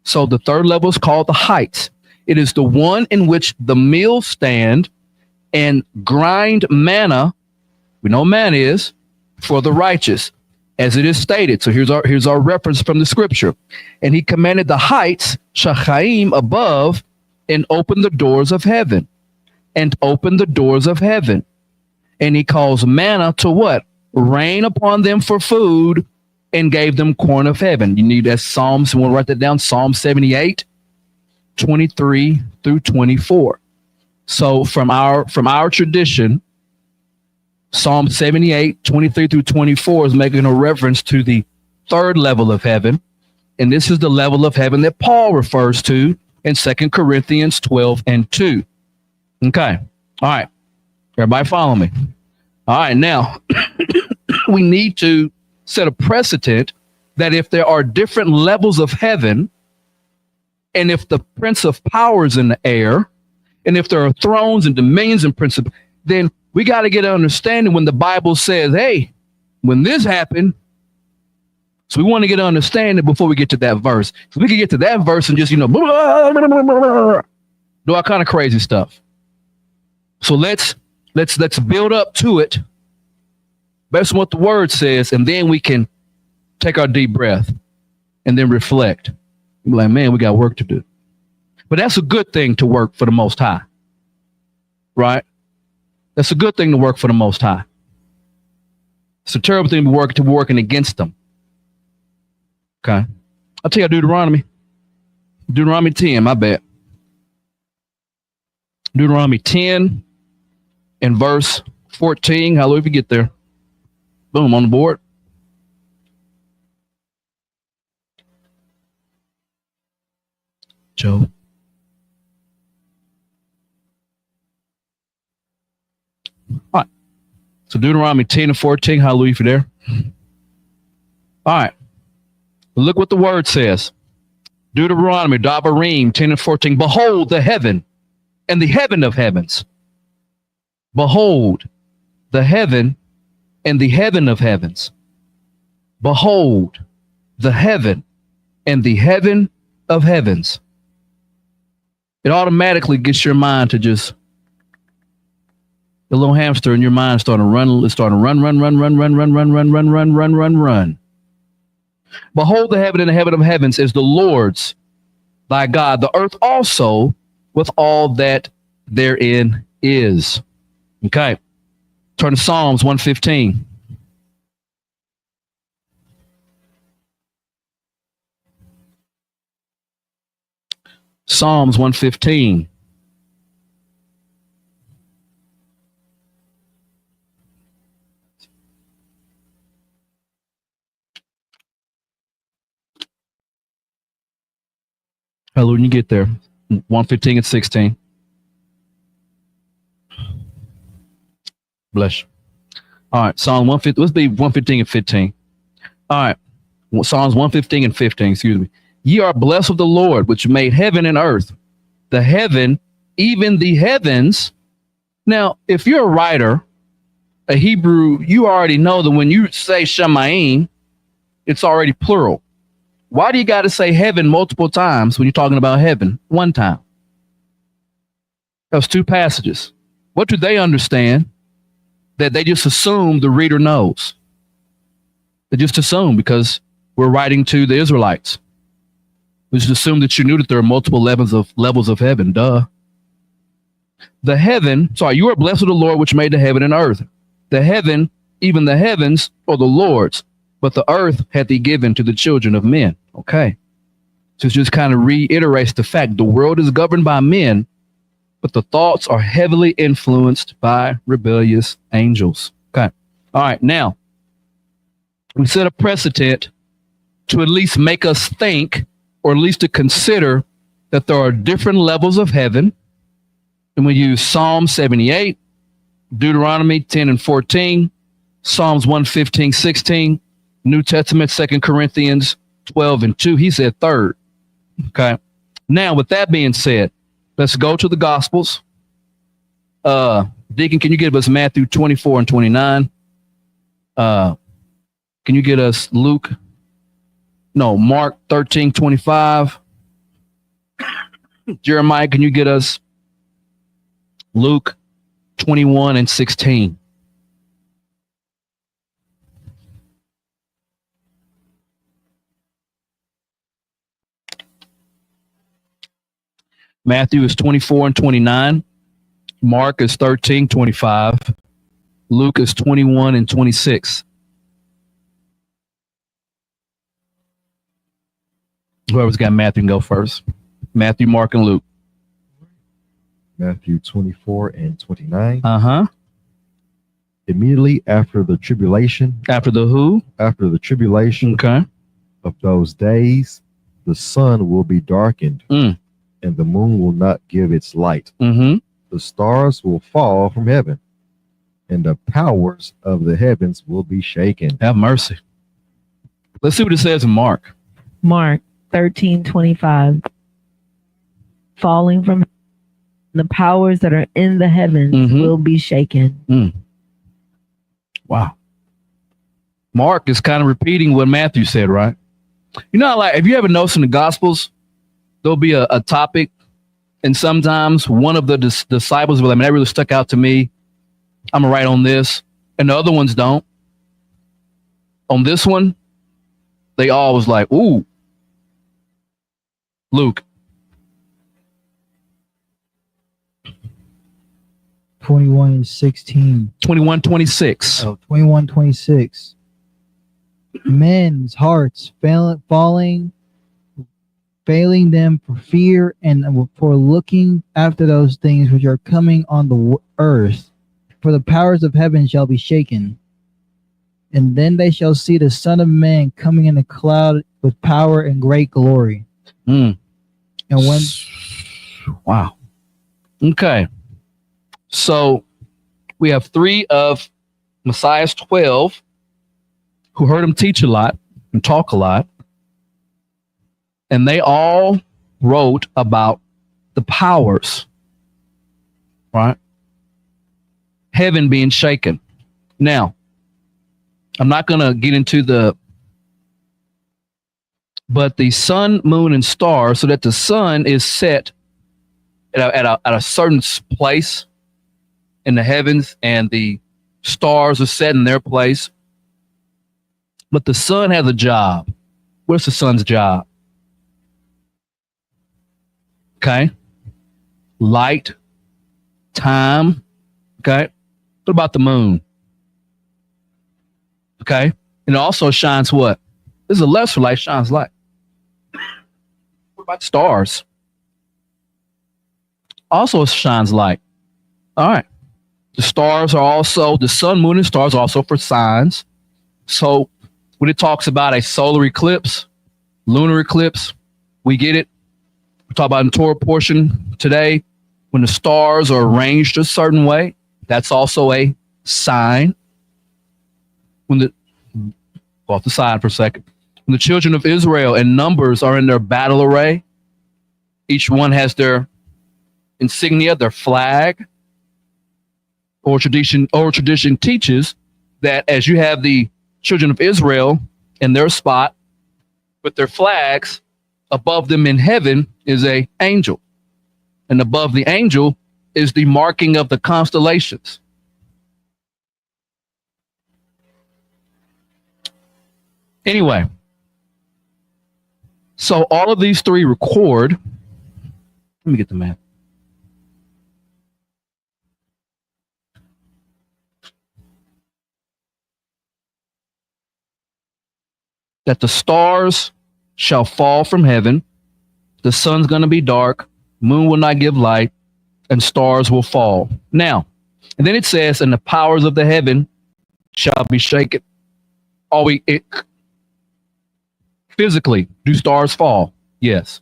So the third level is called the heights. It is the one in which the mills stand and grind manna. We know manna is for the righteous, as it is stated. So here's our reference from the scripture. And he commanded the heights, Shachaim, above, and opened the doors of heaven. And opened the doors of heaven. And he caused manna to what? Rain upon them for food, and gave them corn of heaven. You need that Psalms. You want to write that down? Psalm 78, 23 through 24. So from our tradition, Psalm 78, 23 through 24 is making a reference to the third level of heaven. And this is the level of heaven that Paul refers to in 2 Corinthians 12 and 2. Okay. All right. Everybody follow me. All right. Now, we need to set a precedent that if there are different levels of heaven, and if the prince of power is in the air, and if there are thrones and dominions and principalities, then we got to get an understanding when the Bible says, hey, when this happened. So we want to get an understanding before we get to that verse. So we can get to that verse and just, blah, blah, blah, blah, blah. do all kind of crazy stuff. So let's build up to it based on what the word says, and then we can take our deep breath and then reflect. Be like, man, we got work to do. But that's a good thing to work for the Most High, right? That's a good thing to work for the Most High. It's a terrible thing to be working against them. Okay. I'll tell you Deuteronomy 10, my bad. Deuteronomy 10 and verse 14. Hallelujah, if you get there. Boom, on the board. Joe. All right. So Deuteronomy 10 and 14. Hallelujah, if you're there. All right. Look what the word says. Deuteronomy, Davarim 10 and 14. Behold the heaven and the heaven of heavens. Behold the heaven and the heaven of heavens. Behold the heaven and the heaven of heavens. It automatically gets your mind to just, the little hamster in your mind starting to run. It's starting to run. Behold, the heaven and the heaven of heavens is the Lord's, thy God, the earth also with all that therein is. Okay. Turn to Psalms 115. Psalms 115. Hello, when you get there. 115 and 16. Bless you. All right, Psalm 115. Let's be 115 and 15. All right. Psalms 115 and 15, excuse me. Ye are blessed of the Lord, which made heaven and earth, the heaven, even the heavens. Now, if you're a writer, a Hebrew, you already know that when you say Shamayim, it's already plural. Why do you got to say heaven multiple times when you're talking about heaven one time? Those two passages. What do they understand? That they just assume the reader knows. They just assume because we're writing to the Israelites. We just assume that you knew that there are multiple levels of heaven. Duh. The heaven, you are blessed of the Lord which made the heaven and earth. The heaven, even the heavens, are the Lord's, but the earth hath he given to the children of men. Okay. So it just kind of reiterates the fact the world is governed by men, but the thoughts are heavily influenced by rebellious angels. Okay. All right. Now, we set a precedent to at least make us think, or at least to consider, that there are different levels of heaven. And we use Psalm 78, Deuteronomy 10 and 14, Psalms 115, 16, New Testament, 2 Corinthians 12 and 2. He said third. Okay. Now, with that being said, let's go to the Gospels. Deacon, can you give us Matthew 24 and 29? Can you get us Mark 13, 25? Jeremiah, can you get us Luke 21 and 16? Matthew is 24 and 29. Mark is 13, 25. Luke is 21 and 26. Whoever's got Matthew can go first. Matthew, Mark, and Luke. Matthew 24 and 29. Uh-huh. Immediately after the tribulation. After the who? After the tribulation Okay. of those days, the sun will be darkened, and the moon will not give its light. Mm-hmm. The stars will fall from heaven, and the powers of the heavens will be shaken. Have mercy. Let's see what it says in Mark. Mark 13:25. Falling from the powers that are in the heavens will be shaken. Wow. Mark is kind of repeating what Matthew said, right? You know, like, if you ever noticed in the Gospels, there'll be a topic And sometimes one of the disciples will, I mean, that really stuck out to me. I'm going to write on this. And the other ones don't. On this one, they all was like, ooh, Luke. 21:16. 21:26. Oh, 21:26. Men's hearts failing them for fear and for looking after those things which are coming on the earth. For the powers of heaven shall be shaken. And then they shall see the Son of Man coming in a cloud with power and great glory. Mm. And when Wow. Okay. So we have 3 of Messiah's 12 who heard him teach a lot and talk a lot. And they all wrote about the powers, right? Heaven being shaken. Now, I'm not going to get into but the sun, moon, and stars, so that the sun is set at a certain place in the heavens, and the stars are set in their place. But the sun has a job. What's the sun's job? Okay. Light, time. Okay. What about the moon? Okay. And it also shines what? This is a lesser light, shines light. What about stars? Also shines light. All right. The stars are also, the sun, moon, and stars are also for signs. So when it talks about a solar eclipse, lunar eclipse, we get it. We talk about in the Torah portion today, when the stars are arranged a certain way, that's also a sign. When the, go off the side for a second. When the children of Israel in numbers are in their battle array, each one has their insignia, their flag. Or tradition teaches that as you have the children of Israel in their spot with their flags, above them in heaven is an angel. And above the angel is the marking of the constellations. Anyway, so all of these 3 record. Let me get the map. That the stars shall fall from heaven, the sun's going to be dark, moon will not give light, and stars will fall. Now, and then it says, and the powers of the heaven shall be shaken. Physically, do stars fall? Yes.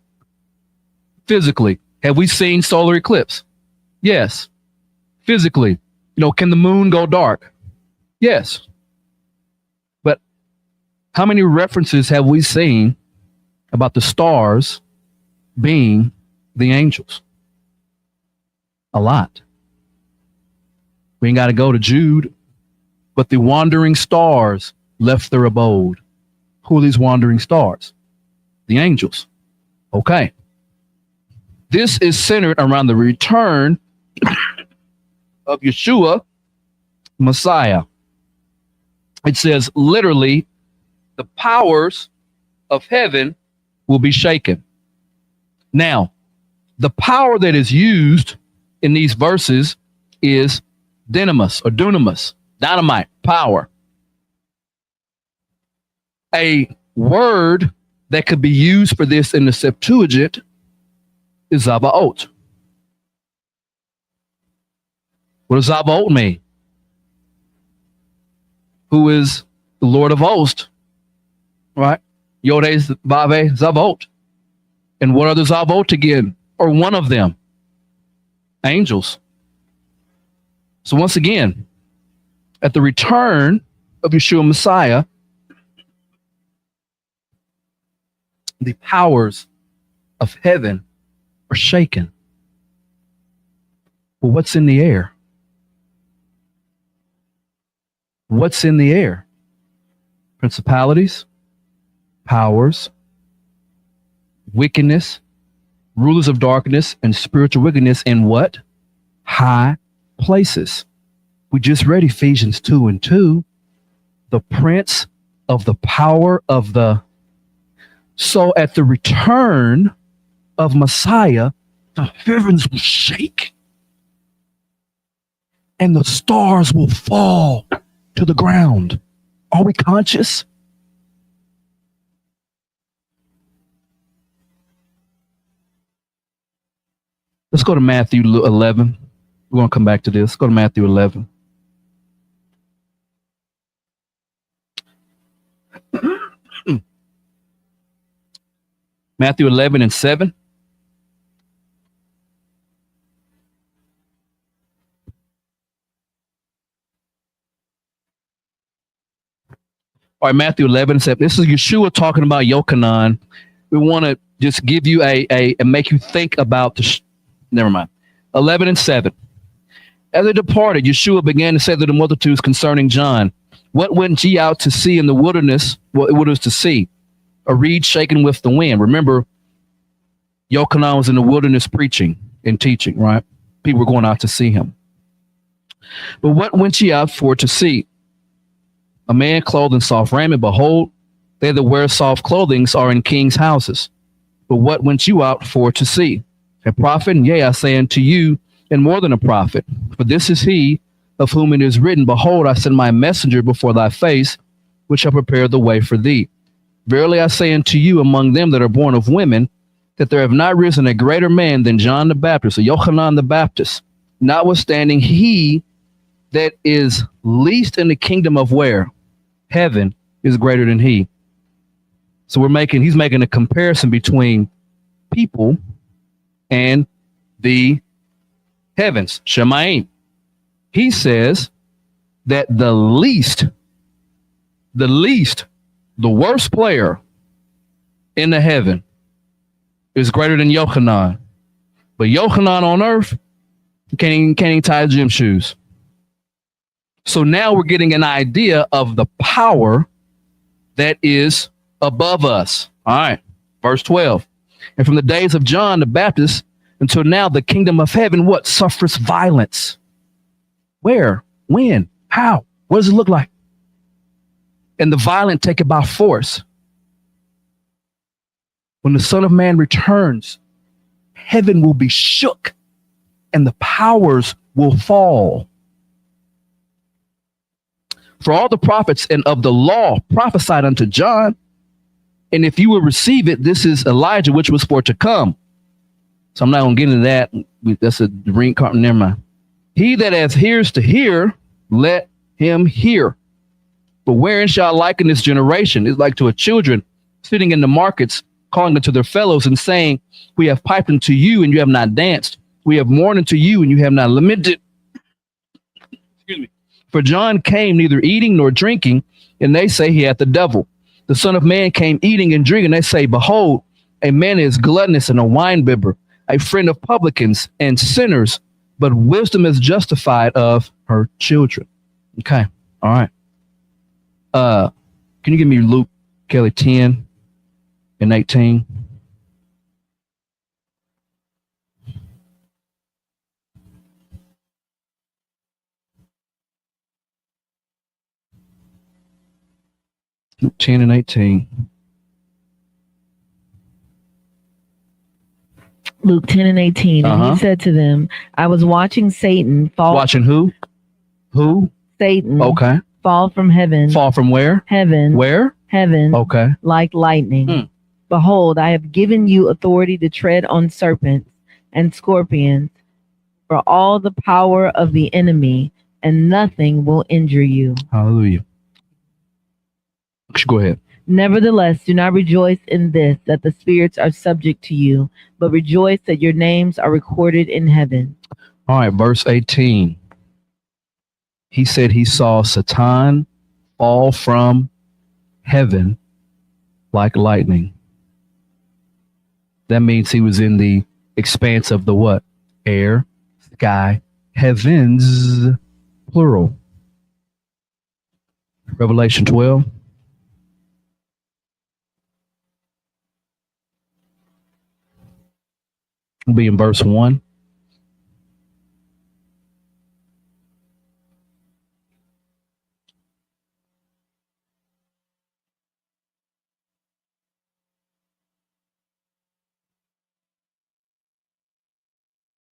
Physically, have we seen solar eclipse? Yes. Physically, can the moon go dark? Yes. How many references have we seen about the stars being the angels? A lot. We ain't got to go to Jude, but the wandering stars left their abode. Who are these wandering stars? The angels. Okay. This is centered around the return of Yeshua, Messiah. It says literally, the powers of heaven will be shaken. Now, the power that is used in these verses is dynamis or dunamis, dynamite, power. A word that could be used for this in the Septuagint is Zavaot. What does Zavaot mean? Who is the Lord of hosts? Right? Yodes, Vave, Zavot. And what are the Zavot again? Or one of them? Angels. So once again, at the return of Yeshua Messiah, the powers of heaven are shaken. Well, what's in the air? What's in the air? Principalities, powers, wickedness, rulers of darkness and spiritual wickedness in what? High places. We just read Ephesians 2:2. The prince of the power of the. So at the return of Messiah, the heavens will shake and the stars will fall to the ground. Are we conscious? Let's go to Matthew 11. We're going to come back to this. Let's go to Matthew 11. Matthew 11:7. All right, Matthew 11:7. This is Yeshua talking about Yochanan. We want to just give you and make you think about never mind. 11:7. As they departed, Yeshua began to say to the multitudes concerning John, what went ye out to see in the wilderness? What it was to see? A reed shaken with the wind. Remember, Yochanan was in the wilderness preaching and teaching, right? People were going out to see him. But what went ye out for to see? A man clothed in soft raiment. Behold, they that wear soft clothing are in kings' houses. But what went you out for to see? A prophet? And yea, I say unto you, and more than a prophet. For this is he of whom it is written, behold, I send my messenger before thy face, which shall prepare the way for thee. Verily I say unto you, among them that are born of women, that there have not risen a greater man than John the Baptist, or Yochanan the Baptist, notwithstanding he that is least in the kingdom of where? Heaven is greater than he. So he's making a comparison between people and the heavens, Shemaim. He says that the worst player in the heaven is greater than Yochanan. But Yochanan on earth can't even tie gym shoes. So now we're getting an idea of the power that is above us. All right, verse 12. And from the days of John the Baptist until now, the kingdom of heaven, what? Suffers violence. Where? When? How? What does it look like? And the violent take it by force. When the Son of Man returns, heaven will be shook and the powers will fall. For all the prophets and of the law prophesied unto John, and if you will receive it, this is Elijah, which was for to come. So I'm not going to get into that. That's a reincarnate. Never mind. He that has ears to hear, let him hear. But wherein shall I liken this generation? It's like to a children sitting in the markets, calling unto their fellows and saying, we have piped unto you and you have not danced. We have mourned unto you and you have not lamented. Excuse me. For John came neither eating nor drinking, and they say he hath the devil. The Son of Man came eating and drinking. They say, behold, a man is gluttonous and a winebibber, a friend of publicans and sinners, but wisdom is justified of her children. Okay. All right. Can you give me Luke, Kelly, 10 and 18? Luke 10 and 18. Luke 10 and 18. And he said to them, I was watching Satan fall. Watching who? Who? Satan. Okay. Fall from heaven. Fall from where? Heaven. Where? Heaven. Okay. Like lightning. Behold, I have given you authority to tread on serpents and scorpions, for all the power of the enemy, and nothing will injure you. Hallelujah. Go ahead. Nevertheless, do not rejoice in this, that the spirits are subject to you, but rejoice that your names are recorded in heaven. All right, verse 18. He said he saw Satan fall from heaven like lightning. That means he was in the expanse of the what? Air, sky, heavens, plural. Revelation 12. We'll be in verse 1.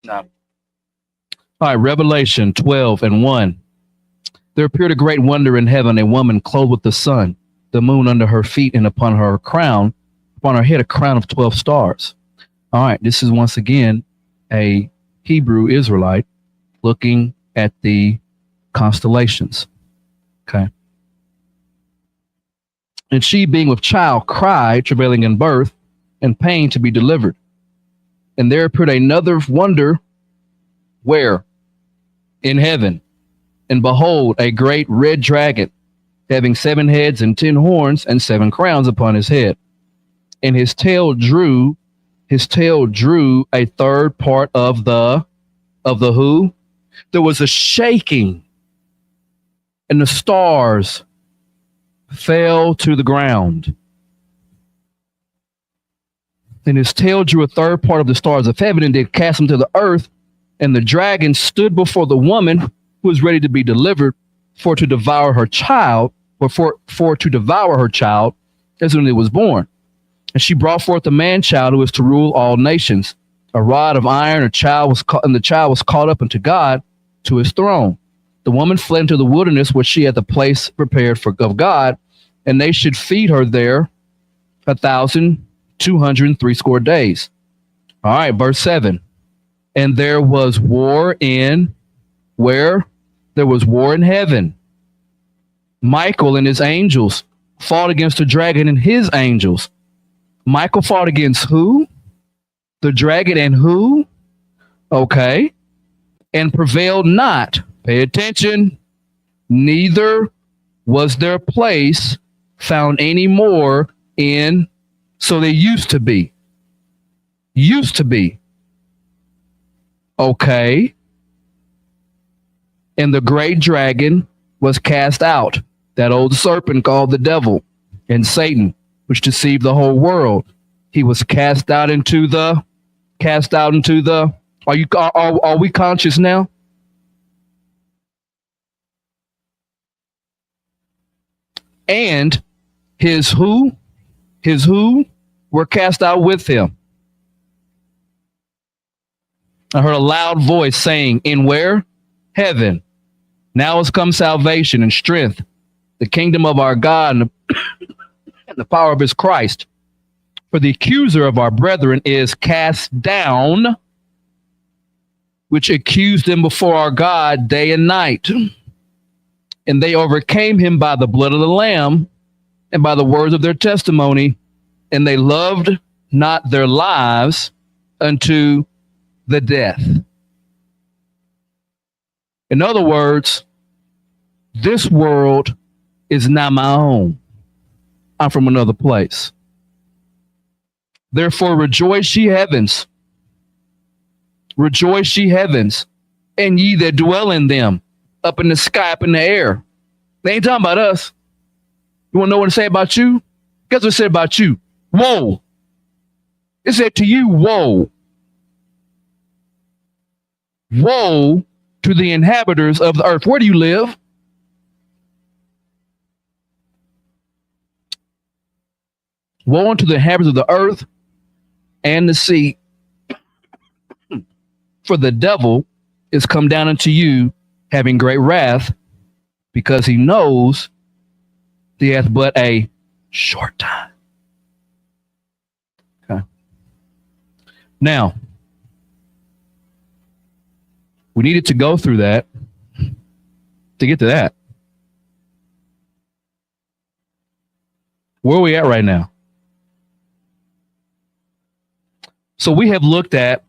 No. All right, Revelation 12 and 1. There appeared a great wonder in heaven, a woman clothed with the sun, the moon under her feet, and upon her head a crown of 12 stars. All right, this is once again a Hebrew Israelite looking at the constellations. Okay. And she, being with child, cried, travailing in birth, and pain to be delivered. And there appeared another wonder, where? In heaven. And behold, a great red dragon, having 7 heads and 10 horns and 7 crowns upon his head. And his tail drew a third part of the who? There was a shaking, and the stars fell to the ground. And his tail drew a third part of the stars of heaven and did cast them to the earth. And the dragon stood before the woman who was ready to be delivered for to devour her child, or for to devour her child as soon as it was born. And she brought forth a man child who was to rule all nations. A rod of iron, the child was caught up unto God to his throne. The woman fled into the wilderness where she had the place prepared of God, and they should feed her there 1,260 days. All right, verse 7. And there was war in where? There was war in heaven. Michael and his angels fought against the dragon and his angels. Michael fought against who? The dragon and who? Okay. And prevailed not. Pay attention. Neither was their place found any more in, so they used to be. Used to be. Okay. And the great dragon was cast out, that old serpent called the devil and Satan, which deceived the whole world. He was cast out into the. Are we conscious now? And his who were cast out with him. I heard a loud voice saying, in where? Heaven. Now has come salvation and strength, the kingdom of our God and the power of his Christ. For the accuser of our brethren is cast down, which accused them before our God day and night. And they overcame him by the blood of the Lamb and by the words of their testimony, and they loved not their lives unto the death. In other words, this world is not my home. I'm from another place. Therefore, rejoice, ye heavens. Rejoice, ye heavens, and ye that dwell in them, up in the sky, up in the air. They ain't talking about us. You want to know what it say about you? Guess what it said about you? Woe. It said to you, woe. Woe to the inhabitants of the earth. Where do you live? Woe unto the inhabitants of the earth and the sea. For the devil is come down unto you, having great wrath, because he knows he hath but a short time. Okay. Now, we needed to go through that to get to that. Where are we at right now? So we have looked at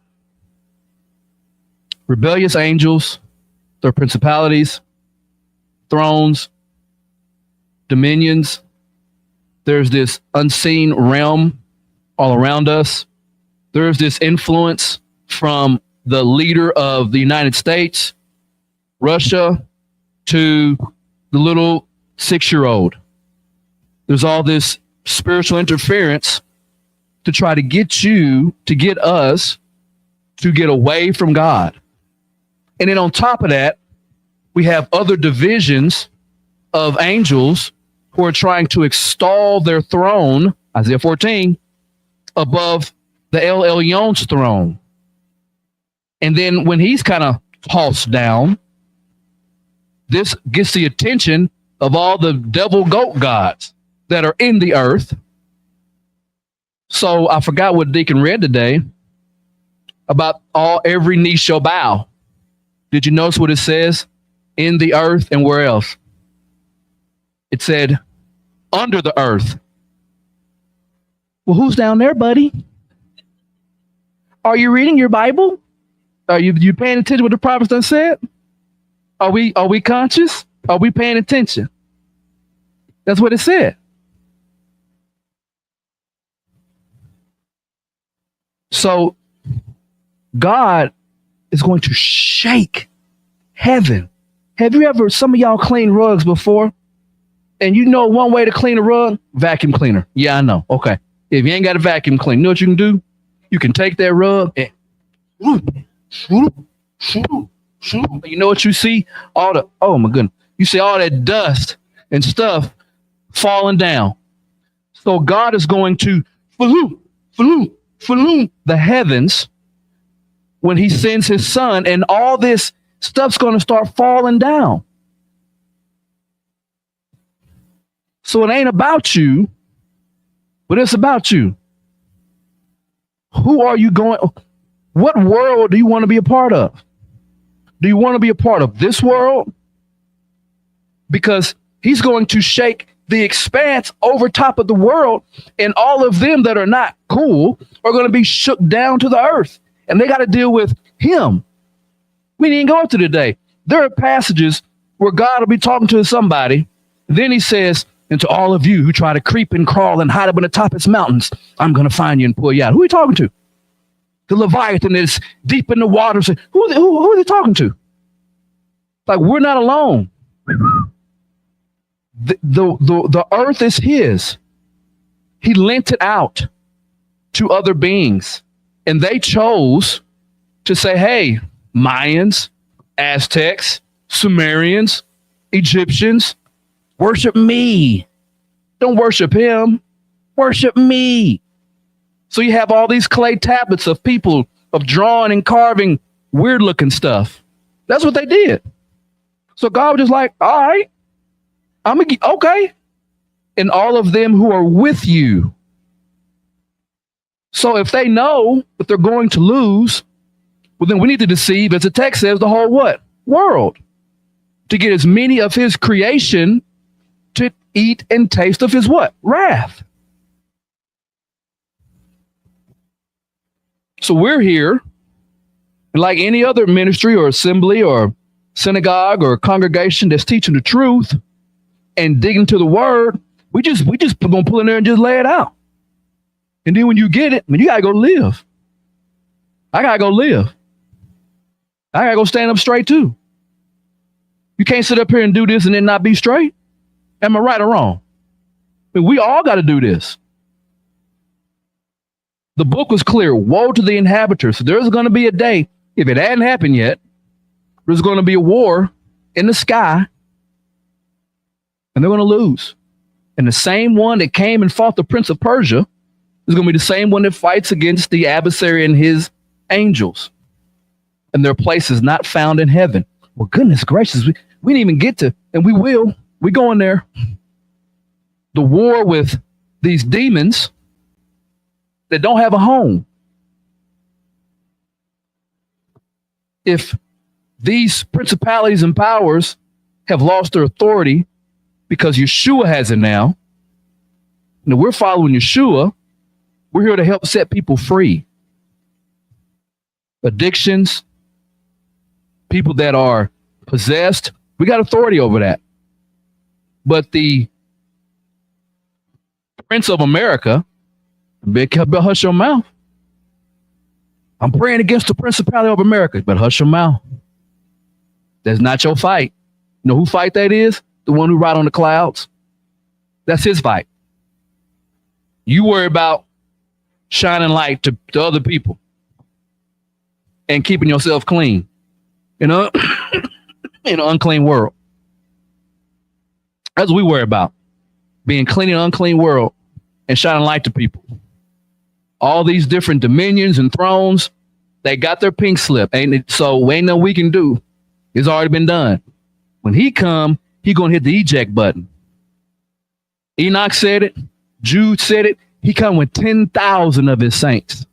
rebellious angels, their principalities, thrones, dominions. There's this unseen realm all around us. There's this influence from the leader of the United States, Russia, to the little 6-year-old. There's all this spiritual interference to try to get us to get away from God. And then on top of that, we have other divisions of angels who are trying to extol their throne, Isaiah 14, above the El Elyon's throne. And then when he's kind of tossed down, this gets the attention of all the devil goat gods that are in the earth. So I forgot what Deacon read today about every knee shall bow. Did you notice what it says? In the earth and where else? It said under the earth. Well, who's down there, buddy? Are you reading your Bible? Are you paying attention to what the prophets done said? Are we conscious? Are we paying attention? That's what it said. So God is going to shake heaven. Have you ever, some of y'all cleaned rugs before? And you know one way to clean a rug? Vacuum cleaner. Yeah, I know. Okay. If you ain't got a vacuum cleaner, you know what you can do? You can take that rug and you know what you see? Oh my goodness. You see all that dust and stuff falling down. So God is going to the heavens when he sends his son, and all this stuff's going to start falling down. So it ain't about you, but it's about you. Who are you going? What world do you want to be a part of? Do you want to be a part of this world? Because he's going to shake the expanse over top of the world, and all of them that are not cool are going to be shook down to the earth, and they got to deal with him. We didn't go into today. There are passages where God will be talking to somebody. Then he says, and to all of you who try to creep and crawl and hide up on the top of its mountains, I'm going to find you and pull you out. Who are you talking to? The Leviathan is deep in the waters. Who are they talking to? Like, we're not alone. The earth is his. He lent it out to other beings, and they chose to say, hey, Mayans, Aztecs, Sumerians, Egyptians, worship me. Don't worship him. Worship me. So you have all these clay tablets of people of drawing and carving weird looking stuff. That's what they did. So God was just like, all right, okay. And all of them who are with you. So if they know that they're going to lose, well, then we need to deceive, as the text says, the whole what? World. To get as many of his creation to eat and taste of his what? Wrath. So we're here, like any other ministry or assembly or synagogue or congregation that's teaching the truth and digging to the word. We just gonna pull in there and just lay it out. And then when you get it, you gotta go live. I gotta go live. I gotta go stand up straight too. You can't sit up here and do this and then not be straight. Am I right or wrong? We all got to do this. The book was clear. Woe to the inhabitants. So there's going to be a day, if it hadn't happened yet, there's going to be a war in the sky, and they're going to lose. And the same one that came and fought the Prince of Persia is going to be the same one that fights against the adversary and his angels. And their place is not found in heaven. Well, goodness gracious, we didn't even get to, and we will. We going there. The war with these demons that don't have a home. If these principalities and powers have lost their authority because Yeshua has it now, and we're following Yeshua, we're here to help set people free. Addictions, people that are possessed, we got authority over that. But the Prince of America, better hush your mouth. I'm praying against the principality of America, but hush your mouth. That's not your fight. You know who fight that is? The one who ride on the clouds. That's his fight. You worry about shining light to other people. and keeping yourself clean, in an unclean world. That's what we worry about, being clean in an unclean world and shining light to people. All these different dominions and thrones, they got their pink slip, so ain't nothing we can do. It's already been done. When he come, he gonna hit the eject button. Enoch said it. Jude said it. He come with 10,000 of his saints.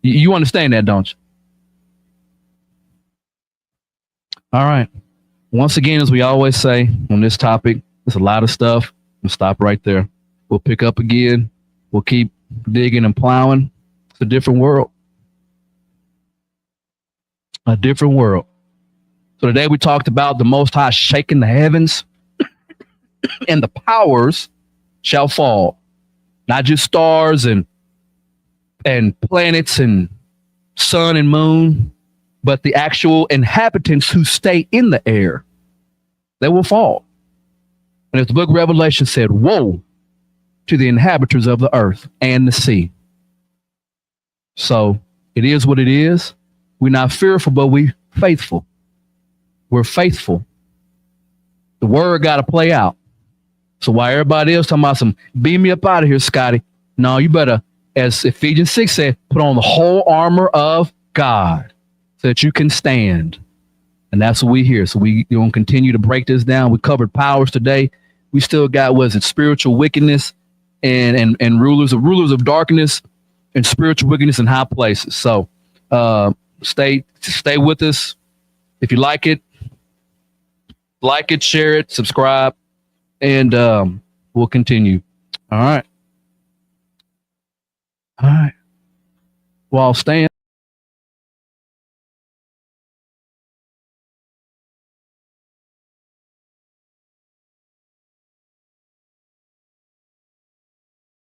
You understand that, don't you? All right. Once again, as we always say on this topic, there's a lot of stuff. We'll stop right there. We'll pick up again. We'll keep digging and plowing. It's a different world. A different world. So today we talked about the Most High shaking the heavens and the powers shall fall. Not just stars and planets and sun and moon, but the actual inhabitants who stay in the air. They will fall. And as the book of Revelation said, woe to the inhabitants of the earth and the sea. So it is what it is. We're not fearful, but we faithful. We're faithful. The word got to play out. So while everybody else talking about some beam me up out of here, Scotty, no, you better, as Ephesians 6 said, put on the whole armor of God so that you can stand. And that's what we hear. So we're going to continue to break this down. We covered powers today. We still got, spiritual wickedness and rulers of darkness and spiritual wickedness in high places. So stay with us. If you like it, share it, subscribe, and we'll continue. All right. While staying